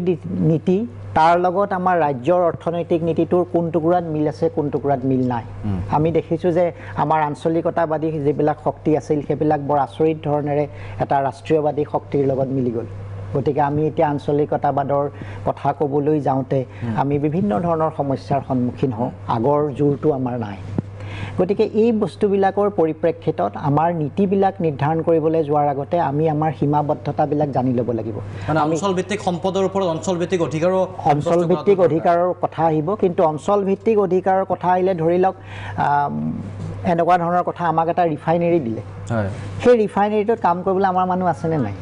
নীতি তাৰ লগত আমাৰ ৰাজ্যৰ অৰ্থনৈতিক নীতিটোৰ কোন টুকুৰাত মিল আছে কোন টুকুৰাত মিল নাই আমি দেখিছোঁ যে আমাৰ আঞ্চলিকতাবাদী যিবিলাক শক্তি আছিল সেইবিলাক বৰ আচৰিত ধৰণেৰে এটা ৰাষ্ট্ৰীয়বাদী শক্তিৰ লগত মিলি গ'ল গতিকে আমি এতিয়া আঞ্চলিকতাবাদৰ কথা ক'বলৈ যাওঁতে আমি বিভিন্ন ধৰণৰ সমস্যাৰ সন্মুখীন হওঁ আগৰ জোৰটো আমাৰ নাই গতিকে এই বস্তুবিলাকৰ পৰিপ্ৰেক্ষিতত আমাৰ নীতিবিলাক নিৰ্ধাৰণ কৰিবলৈ যোৱাৰ আগতে আমি আমাৰ সীমাবদ্ধতাবিলাক জানি ল'ব লাগিব অঞ্চলভিত্তিক সম্পদৰ ওপৰত অঞ্চলভিত্তিক অধিকাৰৰ কথা আহিব কিন্তু অঞ্চলভিত্তিক অধিকাৰৰ কথা আহিলে ধৰি লওক এনেকুৱা ধৰণৰ কথা আমাক এটা ৰিফাইনেৰী দিলে সেই ৰিফাইনেৰীটোত কাম কৰিবলৈ আমাৰ মানুহ আছেনে নাই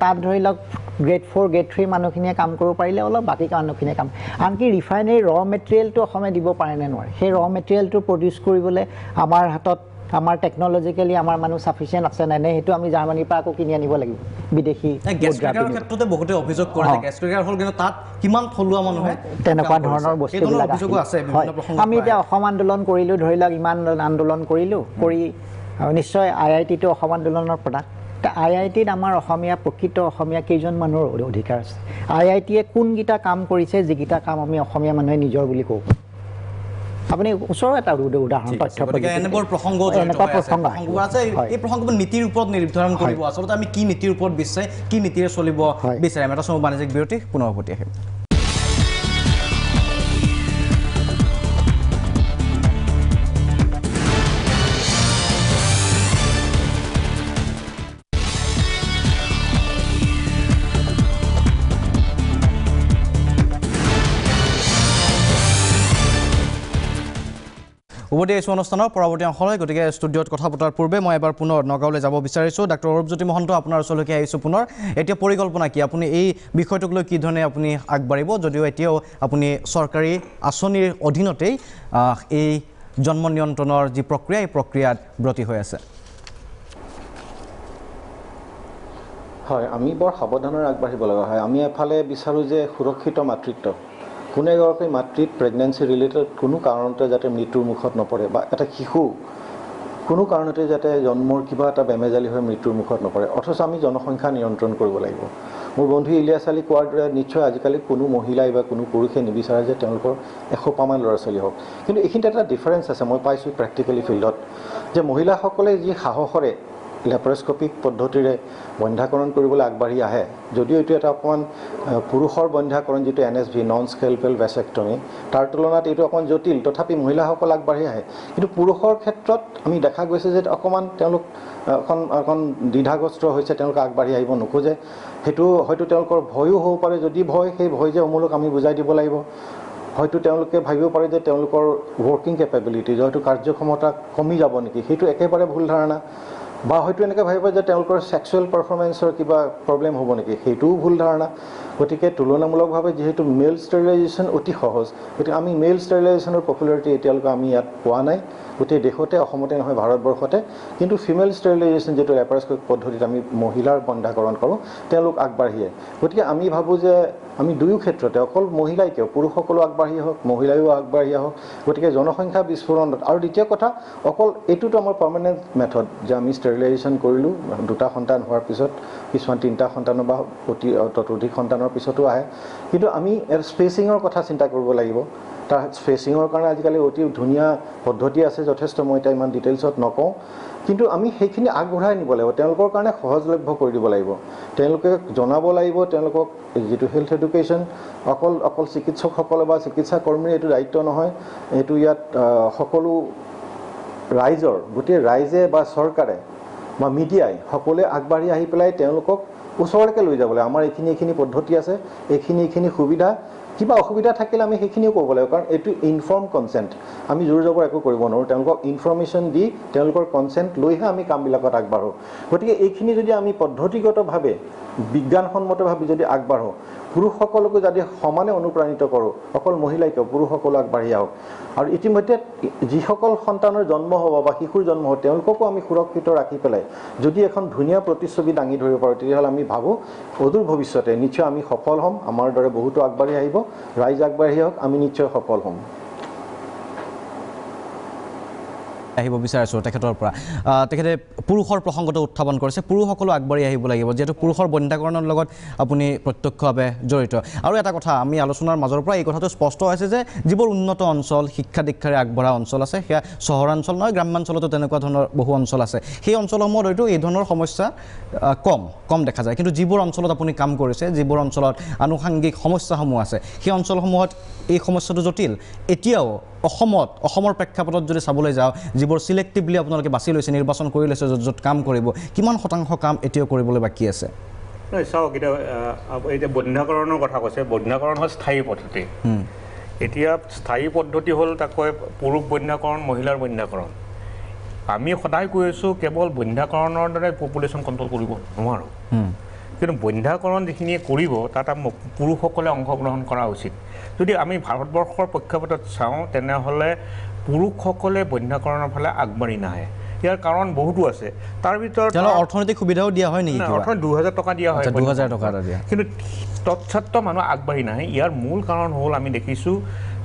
তাত ধৰি লওক গ্ৰেড 4 গ্ৰেড 3 মানুহখিনিয়ে কাম কৰিব পাৰিলে অলপ বাকী মানুহখিনিয়ে কাম আনকি ৰিফাইনেৰী ৰ মেটেৰিয়েলটো অসমে দিব পাৰে নে নোৱাৰে সেই ৰ মেটেৰিয়েলটো প্ৰডিউচ কৰিবলৈ আমাৰ হাতত আমাৰ টেকনলজিকেলি আমাৰ মানুহ সাফিচিয়েন্ট আছে নাই সেইটো আমি জাৰ্মানীৰ পৰা আকৌ কিনি আনিব লাগিব বিদেশী গেছ ক্ৰেকাৰৰ ক্ষেত্ৰতে বহুতে অভিযোগ কৰে যে গেছ ক্ৰেকাৰ হ'ল কিন্তু তাত কিমান থলুৱা মানুহে তেনেকুৱা ধৰণৰ বস্তুবিলাক আছে আমি এতিয়া অসম আন্দোলন কৰিলোঁ ধৰি লওক ইমান আন্দোলন কৰিলোঁ কৰি নিশ্চয় IIT-টো অসম আন্দোলনৰ প্ৰডাক্ট IIT-ত আমাৰ অসমীয়া প্ৰকৃত অসমীয়া কেইজন মানুহৰ অধিকাৰ আছে IIT-য়ে কোনকেইটা কাম কৰিছে যিকেইটা কাম আমি অসমীয়া মানুহে নিজৰ বুলি কওঁ আপুনি ওচৰৰ এটা উদাহৰণ তথ্য এনেবোৰ প্ৰসংগ আছে এই প্ৰসংগবোৰ নীতিৰ ওপৰত নিৰ্ধাৰণ কৰিব আচলতে আমি কি নীতিৰ ওপৰত বিচাৰে কি নীতিৰে চলিব বিচাৰিম এটা সময় বাণিজ্যিক বিৰতি পুনৰ উভতি আহিম উভতি আহিছোঁ অনুষ্ঠানৰ পৰৱৰ্তী অংশলৈ গতিকে ষ্টুডিঅ'ত কথা পতাৰ পূৰ্বে মই এবাৰ পুনৰ নগাঁৱলৈ যাব বিচাৰিছোঁ ডাক্তৰ অৰূপজ্যোতি মহন্ত আপোনাৰ ওচৰলৈকে আহিছোঁ পুনৰ এতিয়া পৰিকল্পনা কি আপুনি এই বিষয়টোক লৈ কি ধৰণে আপুনি আগবাঢ়িব যদিও এতিয়াও আপুনি চৰকাৰী আঁচনিৰ অধীনতেই এই জন্ম নিয়ন্ত্ৰণৰ যি প্ৰক্ৰিয়া এই প্ৰক্ৰিয়াত ব্ৰতী হৈ আছে হয় আমি বৰ সাৱধানেৰে আগবাঢ়িব লগা হয় আমি এফালে বিচাৰোঁ যে সুৰক্ষিত মাতৃত্ব কোনো এগৰাকী মাতৃত প্ৰেগনেঞ্চি ৰিলেটেড কোনো কাৰণতে যাতে মৃত্যুৰ মুখত নপৰে বা এটা শিশু কোনো কাৰণতে যাতে জন্মৰ কিবা এটা বেমেজালি হৈ মৃত্যুৰ মুখত নপৰে অথচ আমি জনসংখ্যা নিয়ন্ত্ৰণ কৰিব লাগিব মোৰ বন্ধু ইলিয়াছ আলী কোৱাৰ দৰে নিশ্চয় আজিকালি কোনো মহিলাই বা কোনো পুৰুষে নিবিচাৰে যে তেওঁলোকৰ 100মান ল'ৰা ছোৱালী হওক কিন্তু এইখিনিতে এটা ডিফাৰেঞ্চ আছে মই পাইছোঁ প্ৰেক্টিকেলি ফিল্ডত যে মহিলাসকলে যি সাহসৰে লেপাৰস্কপিক পদ্ধতিৰে বন্ধ্যাকৰণ কৰিবলৈ আগবাঢ়ি আহে যদিও এইটো এটা অকণমান পুৰুষৰ বন্ধ্যাকৰণ যিটো NSV নন স্কেলপেল ভেচেক্টমি তাৰ তুলনাত এইটো অকণমান জটিল তথাপি মহিলাসকল আগবাঢ়ি আহে কিন্তু পুৰুষৰ ক্ষেত্ৰত আমি দেখা গৈছে যে অকণমান তেওঁলোক অকণ দ্বিধাগ্ৰস্ত হৈছে তেওঁলোকে আগবাঢ়ি আহিব নোখোজে সেইটো হয়তো তেওঁলোকৰ ভয়ো হ'ব পাৰে যদি ভয় সেই ভয় যে অমূলক আমি বুজাই দিব লাগিব হয়তো তেওঁলোকে ভাবিব পাৰে যে তেওঁলোকৰ ৱৰ্কিং কেপেবিলিটি হয়তো কাৰ্যক্ষমতা কমি যাব নেকি সেইটো একেবাৰে ভুল ধাৰণা বা হয়তো এনেকৈ ভাবিব যে তেওঁলোকৰ সেক্সুৱেল পাৰফৰ্মেন্সৰ কিবা প্ৰব্লেম হ'ব নেকি সেইটোও ভুল ধাৰণা গতিকে তুলনামূলকভাৱে যিহেতু মেল ষ্টেৰিলাইজেশ্যন অতি সহজ গতিকে আমি মেল ষ্টেৰিলাইজেশ্যনৰ পপুলাৰিটি এতিয়ালৈকে আমি ইয়াত পোৱা নাই গোটেই দেশতে অসমতে নহয় ভাৰতবৰ্ষতে কিন্তু ফিমেল ষ্টেৰিলাইজেশ্যন যিটো লেপাৰস্কপিক পদ্ধতিত আমি মহিলাৰ বন্ধ্যাকৰণ কৰোঁ তেওঁলোক আগবাঢ়িয়ে গতিকে আমি ভাবোঁ যে আমি দুয়ো ক্ষেত্ৰতে অকল মহিলাই কিয় পুৰুষসকলো আগবাঢ়ি আহক মহিলাইও আগবাঢ়ি আহক গতিকে জনসংখ্যা বিস্ফোৰণত আৰু দ্বিতীয় কথা অকল এইটোতো আমাৰ পাৰ্মানেণ্ট মেথড যে আমি ষ্টেৰিলাইজেশ্যন কৰিলোঁ দুটা সন্তান হোৱাৰ পিছত কিছুমান তিনিটা সন্তানৰ বা ততোধিক সন্তানৰ পিছতো আহে কিন্তু আমি ইয়াৰ স্পেচিঙৰ কথা চিন্তা কৰিব লাগিব তাৰ স্পেচিঙৰ কাৰণে আজিকালি অতি ধুনীয়া পদ্ধতি আছে যথেষ্ট মই এতিয়া ইমান ডিটেইলছত নকওঁ কিন্তু আমি সেইখিনি আগবঢ়াই নিব লাগিব তেওঁলোকৰ কাৰণে সহজলভ্য কৰি দিব লাগিব তেওঁলোকে জনাব লাগিব তেওঁলোকক যিটো হেল্থ এডুকেশ্যন অকল চিকিৎসকসকলে বা চিকিৎসা কৰ্মীৰ এইটো দায়িত্ব নহয় এইটো ইয়াত সকলো ৰাইজৰ গোটেই ৰাইজে বা চৰকাৰে বা মিডিয়াই সকলোৱে আগবাঢ়ি আহি পেলাই তেওঁলোকক ওচৰলৈকে লৈ যাবলৈ আমাৰ এইখিনি পদ্ধতি আছে এইখিনি সুবিধা কিবা অসুবিধা থাকিলে আমি সেইখিনিও ক'ব লাগিব কাৰণ এইটো ইনফৰ্ম কনচেণ্ট আমি জোৰ জবৰ একো কৰিব নোৱাৰোঁ তেওঁলোকক ইনফৰ্মেশ্যন দি তেওঁলোকৰ কনচেণ্ট লৈহে আমি কামবিলাকত আগবাঢ়োঁ গতিকে এইখিনি যদি আমি পদ্ধতিগতভাৱে বিজ্ঞানসন্মতভাৱে যদি আগবাঢ়োঁ পুৰুষসকলকো যদি সমানে অনুপ্ৰাণিত কৰোঁ অকল মহিলাইকে পুৰুষসকলো আগবাঢ়ি আহক আৰু ইতিমধ্যে যিসকল সন্তানৰ জন্ম হ'ব বা শিশুৰ জন্ম হ'ব তেওঁলোককো আমি সুৰক্ষিত ৰাখি পেলাই যদি এখন ধুনীয়া প্ৰতিচ্ছবি দাঙি ধৰিব পাৰোঁ তেতিয়াহ'লে আমি ভাবোঁ অদূৰ ভৱিষ্যতে নিশ্চয় আমি সফল হ'ম আমাৰ দৰে বহুতো আগবাঢ়ি আহিব ৰাইজ আগবাঢ়ি আহক আমি নিশ্চয় সফল হ'ম আহিব বিচাৰিছোঁ তেখেতৰ পৰা তেখেতে পুৰুষৰ প্ৰসংগটো উত্থাপন কৰিছে পুৰুষসকলো আগবাঢ়ি আহিব লাগিব যিহেতু পুৰুষৰ বন্ধ্যাকৰণৰ লগত আপুনি প্ৰত্যক্ষভাৱে জড়িত আৰু এটা কথা আমি আলোচনাৰ মাজৰ পৰা এই কথাটো স্পষ্ট হৈছে যে যিবোৰ উন্নত অঞ্চল শিক্ষা দীক্ষাৰে আগবঢ়া অঞ্চল আছে সেয়া চহৰাঞ্চল নহয় গ্ৰাম্যাঞ্চলতো তেনেকুৱা ধৰণৰ বহু অঞ্চল আছে সেই অঞ্চলসমূহত হয়তো এই ধৰণৰ সমস্যা কম দেখা যায় কিন্তু যিবোৰ অঞ্চলত আপুনি কাম কৰিছে যিবোৰ অঞ্চলত আনুষাংগিক সমস্যাসমূহ আছে সেই অঞ্চলসমূহত এই সমস্যাটো জটিল এতিয়াও অসমৰ প্ৰেক্ষাপটত যদি চাবলৈ যাওঁ যিবোৰ চিলেক্টিভলি আপোনালোকে বাছি লৈছে নিৰ্বাচন কৰি লৈছে য'ত কাম কৰিব কিমান শতাংশ কাম এতিয়াও কৰিবলৈ বাকী আছে চাওক এতিয়া বন্ধ্যাকৰণৰ কথা কৈছে বন্ধ্যাকৰণ হ'ল স্থায়ী পদ্ধতি এতিয়া স্থায়ী পদ্ধতি হ'ল তাকৈ পুৰুষ বন্ধ্যাকৰণ মহিলাৰ বন্ধ্যাকৰণ আমি সদায় কৈ আছোঁ কেৱল বন্ধ্যাকৰণৰ দ্বাৰা পপুলেশ্যন কণ্ট্ৰল কৰিব নোৱাৰোঁ কিন্তু বন্ধ্যাকৰণ যিখিনিয়ে কৰিব তাত পুৰুষসকলে অংশগ্ৰহণ কৰা উচিত যদি আমি ভাৰতবৰ্ষৰ প্ৰেক্ষাপটত চাওঁ তেনেহ'লে পুৰুষসকলে বন্ধ্যাকৰণৰ ফালে আগবাঢ়ি নাহে ইয়াৰ কাৰণ বহুতো আছে তাৰ ভিতৰত অৰ্থনৈতিক সুবিধাও দিয়া হয় নেকি অৰ্থনীতি 2000 টকা দিয়া হয় 2000 টকা দিয়া কিন্তু তৎসত্ত্বেও মানুহ আগবাঢ়ি নাহে ইয়াৰ মূল কাৰণ হ'ল আমি দেখিছোঁ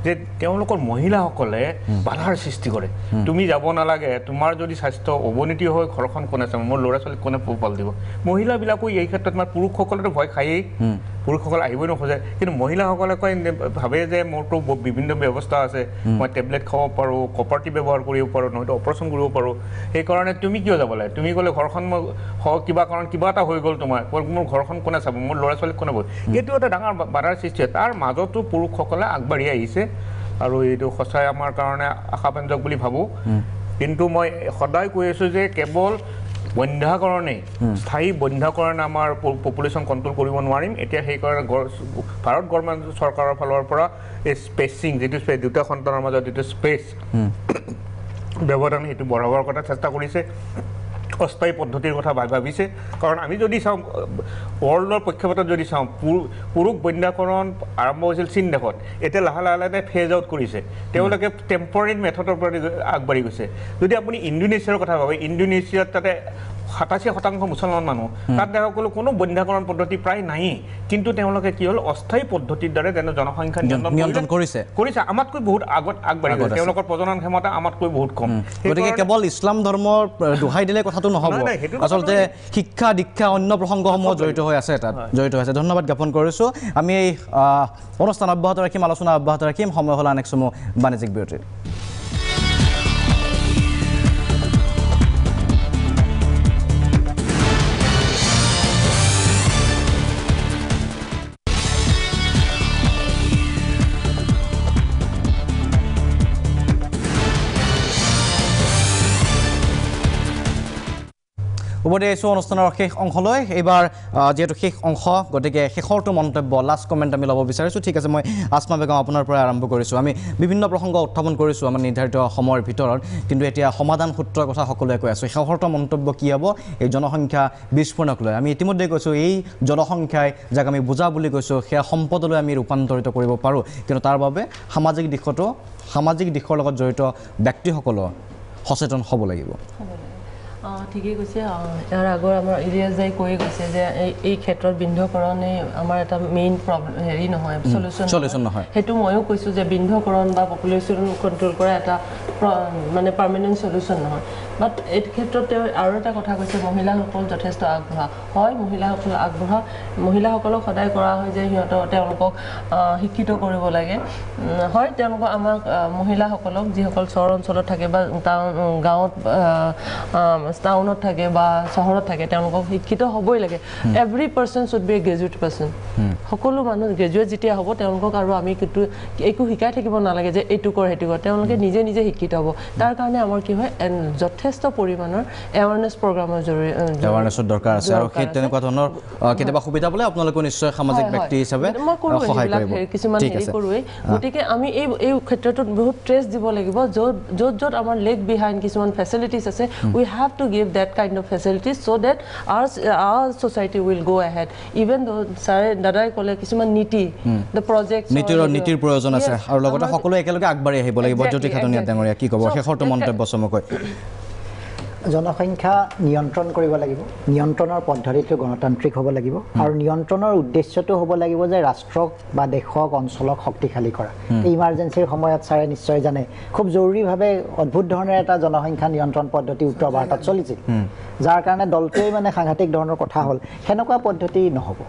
যে তেওঁলোকৰ মহিলাসকলে বাধাৰ সৃষ্টি কৰে তুমি যাব নালাগে তোমাৰ যদি স্বাস্থ্য অৱনতি হয় ঘৰখন কোনে চাব মোৰ ল'ৰা ছোৱালীক কোনে পোহপাল দিব মহিলাবিলাকো এই ক্ষেত্ৰত আমাৰ পুৰুষসকলেতো ভয় খায়েই পুৰুষসকল আহিবই নোখোজে কিন্তু মহিলাসকলে কয় ভাবে যে মোৰতো বিভিন্ন ব্যৱস্থা আছে মই টেবলেট খাব পাৰোঁ কপাৰটি ব্যৱহাৰ কৰিব পাৰোঁ নহয়তো অপাৰেশ্যন কৰিব পাৰোঁ সেইকাৰণে তুমি কিয় যাব লাগে তুমি গ'লে ঘৰখন কিবা কাৰণ কিবা এটা হৈ গ'ল তোমাৰ মোৰ ঘৰখন কোনে চাব মোৰ ল'ৰা ছোৱালীক কোনে পাব এইটো এটা ডাঙৰ বাধাৰ সৃষ্টি হয় তাৰ মাজতো পুৰুষসকলে আগবাঢ়ি আহিছে আৰু এইটো সঁচাই আমাৰ কাৰণে আশাব্যঞ্জক বুলি ভাবোঁ কিন্তু মই সদায় কৈ আছোঁ যে কেৱল বন্ধ্যাকৰণেই স্থায়ী বন্ধ্যাকৰণে আমাৰ পপুলেশ্যন কণ্ট্ৰল কৰিব নোৱাৰিম এতিয়া সেইকাৰণে ভাৰত গভৰ্ণমেণ্ট চৰকাৰৰ ফালৰ পৰা এই স্পেচিং যিটো দুটা সন্তানৰ মাজত যিটো স্পেচ ব্যৱধান সেইটো বঢ়াবৰ কথা চেষ্টা কৰিছে অস্থায়ী পদ্ধতিৰ কথা ভাবিছে কাৰণ আমি যদি চাওঁ ৱৰ্ল্ডৰ প্ৰেক্ষাপটত যদি চাওঁ পুৰুষ বন্ধ্যাকৰণ আৰম্ভ হৈছিল চীন দেশত এতিয়া লাহে লাহে ফেজ আউট কৰিছে তেওঁলোকে টেম্পৰাৰী মেথডৰ পৰা আগবাঢ়ি গৈছে যদি আপুনি ইণ্ডোনেছিয়াৰ কথা ভাবে ইণ্ডোনেছিয়াত তাতে 87% মুছলমান মানুহ তাত দেখা গ'লো কোনো বন্ধ্যাকৰণ পদ্ধতি প্ৰায় নায়েই কিন্তু তেওঁলোকে কি হ'ল অস্থায়ী পদ্ধতিৰ দ্বাৰা তেনে জনসংখ্যা নিয়ন্ত্ৰণ কৰিছে আমাতকৈ বহুত আগত আগবাঢ়ি গৈছে তেওঁলোকৰ প্ৰজনন ক্ষমতা আমাতকৈ বহুত কম গতিকে কেৱল ইছলাম ধৰ্মৰ দোহাই দিলে কথাটো নহ'ব আচলতে শিক্ষা দীক্ষা অন্য প্ৰসংগসমূহ জড়িত হৈ আছে তাত জড়িত হৈ আছে ধন্যবাদ জ্ঞাপন কৰিছোঁ আমি এই অনুষ্ঠান অব্যাহত ৰাখিম আলোচনা অব্যাহত ৰাখিম সময় হ'ল আন এক চমু বাণিজ্যিক বিৰতিৰ উভতি আহিছোঁ অনুষ্ঠানৰ শেষ অংশলৈ এইবাৰ যিহেতু শেষ অংশ গতিকে শেষৰটো মন্তব্য লাষ্ট কমেণ্ট আমি ল'ব বিচাৰিছোঁ ঠিক আছে মই আসমা বেগম আপোনাৰ পৰা আৰম্ভ কৰিছোঁ আমি বিভিন্ন প্ৰসংগ উত্থাপন কৰিছোঁ আমাৰ নিৰ্ধাৰিত সময়ৰ ভিতৰত কিন্তু এতিয়া সমাধান সূত্ৰৰ কথা সকলোৱে কৈ আছোঁ শেষৰটো মন্তব্য কি হ'ব এই জনসংখ্যা বিস্ফোৰণক লৈ আমি ইতিমধ্যে কৈছোঁ এই জনসংখ্যাই যাক আমি বুজা বুলি কৈছোঁ সেয়া সম্পদলৈ আমি ৰূপান্তৰিত কৰিব পাৰোঁ কিন্তু তাৰ বাবে সামাজিক দিশৰ লগত জড়িত ব্যক্তিসকলো সচেতন হ'ব লাগিব ঠিকেই কৈছে ইয়াৰ আগৰ আমাৰ ইলিয়াছ দাই কৈ গৈছে যে এই ক্ষেত্ৰত বৃদ্ধকৰণে আমাৰ এটা মেইন প্ৰব্লেম হেৰি নহয় চলিউশ্যন নহয় সেইটো ময়ো কৈছোঁ যে বৃদ্ধকৰণ বা পপুলেশ্যন কণ্ট্ৰল কৰা এটা মানে পাৰ্মানেণ্ট চলিউশ্যন নহয় বাট এই ক্ষেত্ৰত তেওঁ আৰু এটা কথা কৈছে মহিলাসকল যথেষ্ট আগবঢ়া হয় মহিলাসকল আগবঢ়া মহিলাসকলক সদায় কৰা হয় যে তেওঁলোকক শিক্ষিত কৰিব লাগে হয় তেওঁলোকক আমাক মহিলাসকলক যিসকল চহৰ অঞ্চলত থাকে বা গাঁৱত টাউনত থাকে বা চহৰত থাকে তেওঁলোকক শিক্ষিত হ'বই লাগে every person should B A graduate person সকলো মানুহ গ্ৰেজুৱেট যেতিয়া হ'ব তেওঁলোকক আৰু আমি একো শিকাই থাকিব নালাগে যে এইটো কৰ সেইটো কৰ তেওঁলোকে নিজে নিজে শিক্ষিত হ'ব তাৰ কাৰণে আমাৰ কি হয় যথেষ্ট পৰিমাণৰ এৱাৰনেছ প্ৰগ্ৰামৰ এৱাৰনেছৰ দৰকাৰ আছে আৰু সেই তেনেকুৱা ধৰণৰ কেতিয়াবা সুবিধা পালে আপোনালোকে নিশ্চয় সামাজিক ব্যক্তি হিচাপে সহায় কৰিব কিছুমান হেৰি কৰোঁৱেই গতিকে আমি এই ক্ষেত্ৰটোত বহুত ট্ৰেছ দিব লাগিব য'ত আমাৰ লেগ বিহাইণ্ড কিছুমান ফেচিলিটিছ আছে উই have to give that kind of facilities so that our society will go ahead even though sare dadai kole kisuman niti the projects nitir proyojon ase aru logote সকলো একেলগে আগবাঢ়ি আহিব লাগিব জ্যোতি খাটনিয়া ডাঙৰীয়া কি ক'ব শেষৰটো মন্তব্য চমুকৈ জনসংখ্যা নিয়ন্ত্ৰণ কৰিব লাগিব নিয়ন্ত্ৰণৰ পদ্ধতিটো গণতান্ত্ৰিক হ'ব লাগিব আৰু নিয়ন্ত্ৰণৰ উদ্দেশ্যটো হ'ব লাগিব যে ৰাষ্ট্ৰক বা দেশক অঞ্চলক শক্তিশালী কৰা এই ইমাৰ্জেঞ্চিৰ সময়ত ছাৰে নিশ্চয় জানে খুব জৰুৰীভাৱে অদ্ভুত ধৰণৰ এটা জনসংখ্যা নিয়ন্ত্ৰণ পদ্ধতি উত্তৰ ভাৰতত চলিছিল যাৰ কাৰণে দলটোৱে মানে সাংঘাতিক ধৰণৰ কথা হ'ল সেনেকুৱা পদ্ধতি নহ'ব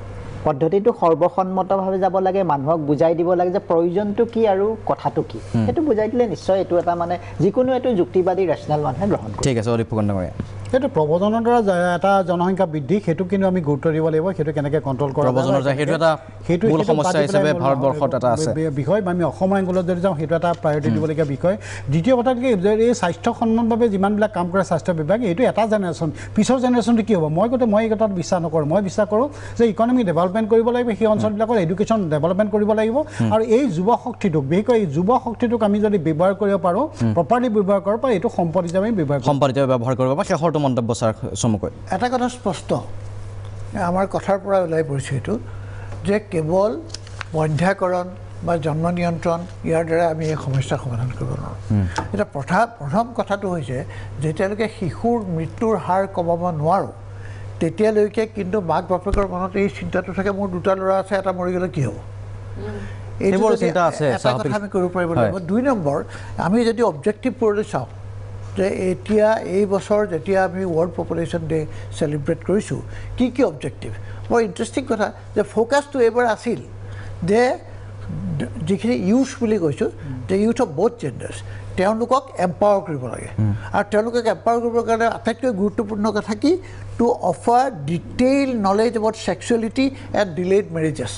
পদ্ধতিটো সৰ্বসন্মতভাৱে যাব লাগে মানুহক বুজাই দিব লাগে যে প্ৰয়োজনটো কি আৰু কথাটো কি সেইটো বুজাই দিলে নিশ্চয় এইটো এটা মানে যিকোনো এইটো যুক্তিবাদী ৰেচনেল মানুহে গ্ৰহণ কৰে ঠিক আছে অধিক ফুকন ডাঙৰীয়া সেইটো প্ৰব্ৰজনৰ দ্বাৰা এটা জনসংখ্যা বৃদ্ধি সেইটো কিন্তু আমি গুৰুত্ব দিব লাগিব সেইটো কেনেকৈ কণ্ট্ৰল কৰা প্ৰব্ৰজনৰ সেইটো এটা মূল সমস্যা হিচাপে ভাৰতবৰ্ষত এটা আছে বিষয় বা আমি অসমৰ এংগলত যদি যাওঁ সেইটো এটা প্ৰায়ৰিটি দিবলগীয়া বিষয় দ্বিতীয় কথা কি যে এই স্বাস্থ্য সন্মানভাৱে যিমানবিলাক কাম কৰে স্বাস্থ্য বিভাগে এইটো এটা জেনেৰেশ্যন পিছৰ জেনেৰেশ্যনটো কি হ'ব মই এই কথাত বিশ্বাস নকৰোঁ মই বিশ্বাস কৰোঁ যে ইকনমি ডেভেলপমেণ্ট কৰিব লাগিব সেই অঞ্চলবিলাকৰ এডুকেশ্যন ডেভেলপমেণ্ট কৰিব লাগিব আৰু এই যুৱ শক্তিটোক বিশেষকৈ এই যুৱ শক্তিটোক আমি যদি ব্যৱহাৰ কৰিব পাৰোঁ প্ৰপাৰলি ব্যৱহাৰ কৰিব পাৰোঁ এইটো সম্পদ হিচাপে ব্যৱহাৰ কৰিব পাৰোঁ শেষৰটো মন্তব্য ছাৰ চমুকৈ এটা কথা স্পষ্ট আমাৰ কথাৰ পৰা ওলাই পৰিছে এইটো যে কেৱল বন্ধ্যাকৰণ বা জন্ম নিয়ন্ত্ৰণ ইয়াৰ দ্বাৰা আমি এই সমস্যাৰ সমাধান কৰিব নোৱাৰোঁ এতিয়া প্ৰথম কথাটো হৈছে যেতিয়ালৈকে শিশুৰ মৃত্যুৰ হাৰ কমাব নোৱাৰোঁ তেতিয়ালৈকে কিন্তু মাক বাপেকৰ মনত এই চিন্তাটো থাকে মোৰ দুটা ল'ৰা আছে এটা মৰি গ'লে কি হ'ব এইবোৰ চিন্তা আছে এটা কথা আমি কৰিব পাৰিব লাগিব 2 নম্বৰ আমি যদি অবজেক্টিভ পৰলৈ চাওঁ যে এতিয়া এই বছৰ যেতিয়া আমি ৱৰ্ল্ড পপুলেশ্যন ডে চেলিব্ৰেট কৰিছোঁ কি অবজেক্টিভ বৰ ইণ্টাৰেষ্টিং কথা যে ফ'কাছটো এইবাৰ আছিল যে যিখিনি ইউথ বুলি কৈছোঁ যে ইউথ অফ বোথ জেণ্ডাৰ্ছ তেওঁলোকক এম্পাৱাৰ কৰিব লাগে আৰু তেওঁলোকক এম্পাৱাৰ কৰিবৰ কাৰণে আটাইতকৈ গুৰুত্বপূৰ্ণ কথা কি to offer detail knowledge about sexuality and delayed marriages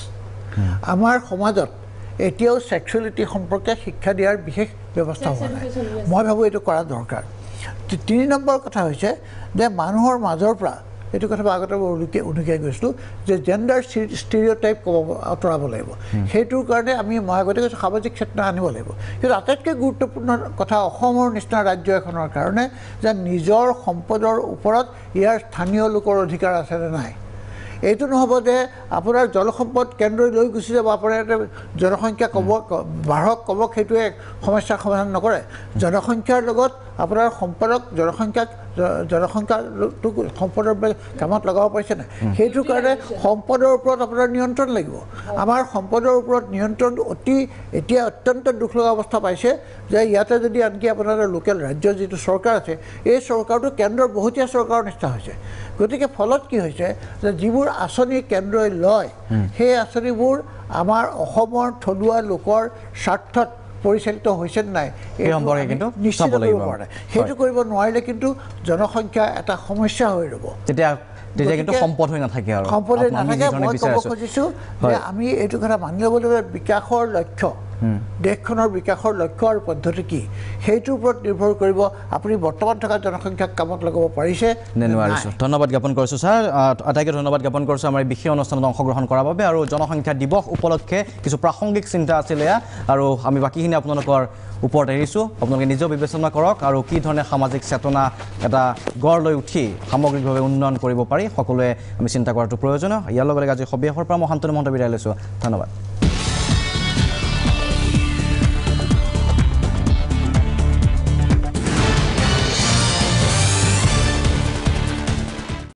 আমাৰ সমাজত এতিয়াও ছেক্সুৱেলিটি সম্পৰ্কে শিক্ষা দিয়াৰ বিশেষ ব্যৱস্থা হোৱা নাই মই ভাবোঁ এইটো কৰা দৰকাৰ 3 নম্বৰ কথা হৈছে যে মানুহৰ মাজৰ পৰা এইটো কথা মই আগতে উনুকিয়াই গৈছিলোঁ যে জেণ্ডাৰ ষ্টেৰিঅ'টাইপ আঁতৰাব লাগিব সেইটোৰ কাৰণে মই আগতে কৈছোঁ সামাজিক চেতনা আনিব লাগিব কিন্তু আটাইতকৈ গুৰুত্বপূৰ্ণ কথা অসমৰ নিচিনা ৰাজ্য এখনৰ কাৰণে যে নিজৰ সম্পদৰ ওপৰত ইয়াৰ স্থানীয় লোকৰ অধিকাৰ আছে নে নাই এইটো নহ'ব যে আপোনাৰ জলসম্পদ কেন্দ্ৰই লৈ গুচি যাব আপোনাৰ জনসংখ্যা বাঢ়ক কমক সেইটোৱে সমস্যাৰ সমাধান নকৰে জনসংখ্যাৰ লগত আপোনাৰ সম্পদক জনসংখ্যাটোক সম্পদৰ কামত লগাব পাৰিছে নাই সেইটোৰ কাৰণে সম্পদৰ ওপৰত আপোনাৰ নিয়ন্ত্ৰণ লাগিব আমাৰ সম্পদৰ ওপৰত নিয়ন্ত্ৰণ এতিয়া অত্যন্ত দুখ লগা অৱস্থা পাইছে যে ইয়াতে যদি আনকি আপোনাৰ লোকেল ৰাজ্যৰ যিটো চৰকাৰ আছে এই চৰকাৰটো কেন্দ্ৰৰ বহুতীয়া চৰকাৰৰ নিচিনা হৈছে গতিকে ফলত কি হৈছে যে যিবোৰ আঁচনি কেন্দ্ৰই লয় সেই আঁচনিবোৰ আমাৰ অসমৰ থলুৱা লোকৰ স্বাৰ্থত পৰিচালিত হৈছে নাই নিশ্চিত কৰিব পৰা নাই সেইটো কৰিব নোৱাৰিলে কিন্তু জনসংখ্যা এটা সমস্যা হৈ ৰ'ব তেতিয়া কিন্তু সম্পদ হৈ নাথাকে আৰু সম্পদ হৈ নাথাকে মই ক'ব খুজিছোঁ যে আমি এইটো কথা মানি ল'ব লাগিব বিকাশৰ লক্ষ্য দেশখনৰ বিকাশৰ লক্ষ্য আৰু পদ্ধতি কি সেইটোৰ ওপৰত নিৰ্ভৰ কৰিব আপুনি বৰ্তমান থকা জনসংখ্যাক কামত লগাব পাৰিছে নে নোৱাৰিছে ধন্যবাদ জ্ঞাপন কৰিছোঁ ছাৰ আটাইকে ধন্যবাদ জ্ঞাপন কৰিছোঁ আমাৰ বিশেষ অনুষ্ঠানত অংশগ্ৰহণ কৰাৰ বাবে আৰু জনসংখ্যা দিৱস উপলক্ষে কিছু প্ৰাসংগিক চিন্তা আছিলে আৰু আমি বাকীখিনি আপোনালোকৰ ওপৰত এৰিছোঁ আপোনালোকে নিজেও বিবেচনা কৰক আৰু কি ধৰণে সামাজিক চেতনা এটা গঢ় লৈ উঠি সামগ্ৰিকভাৱে উন্নয়ন কৰিব পাৰি সকলোৱে আমি চিন্তা কৰাটো প্ৰয়োজনীয় ইয়াৰ লগে লগে আজি সবিশেষৰ পৰা মই শান্তনু মহন্ত বিদায় লৈছোঁ ধন্যবাদ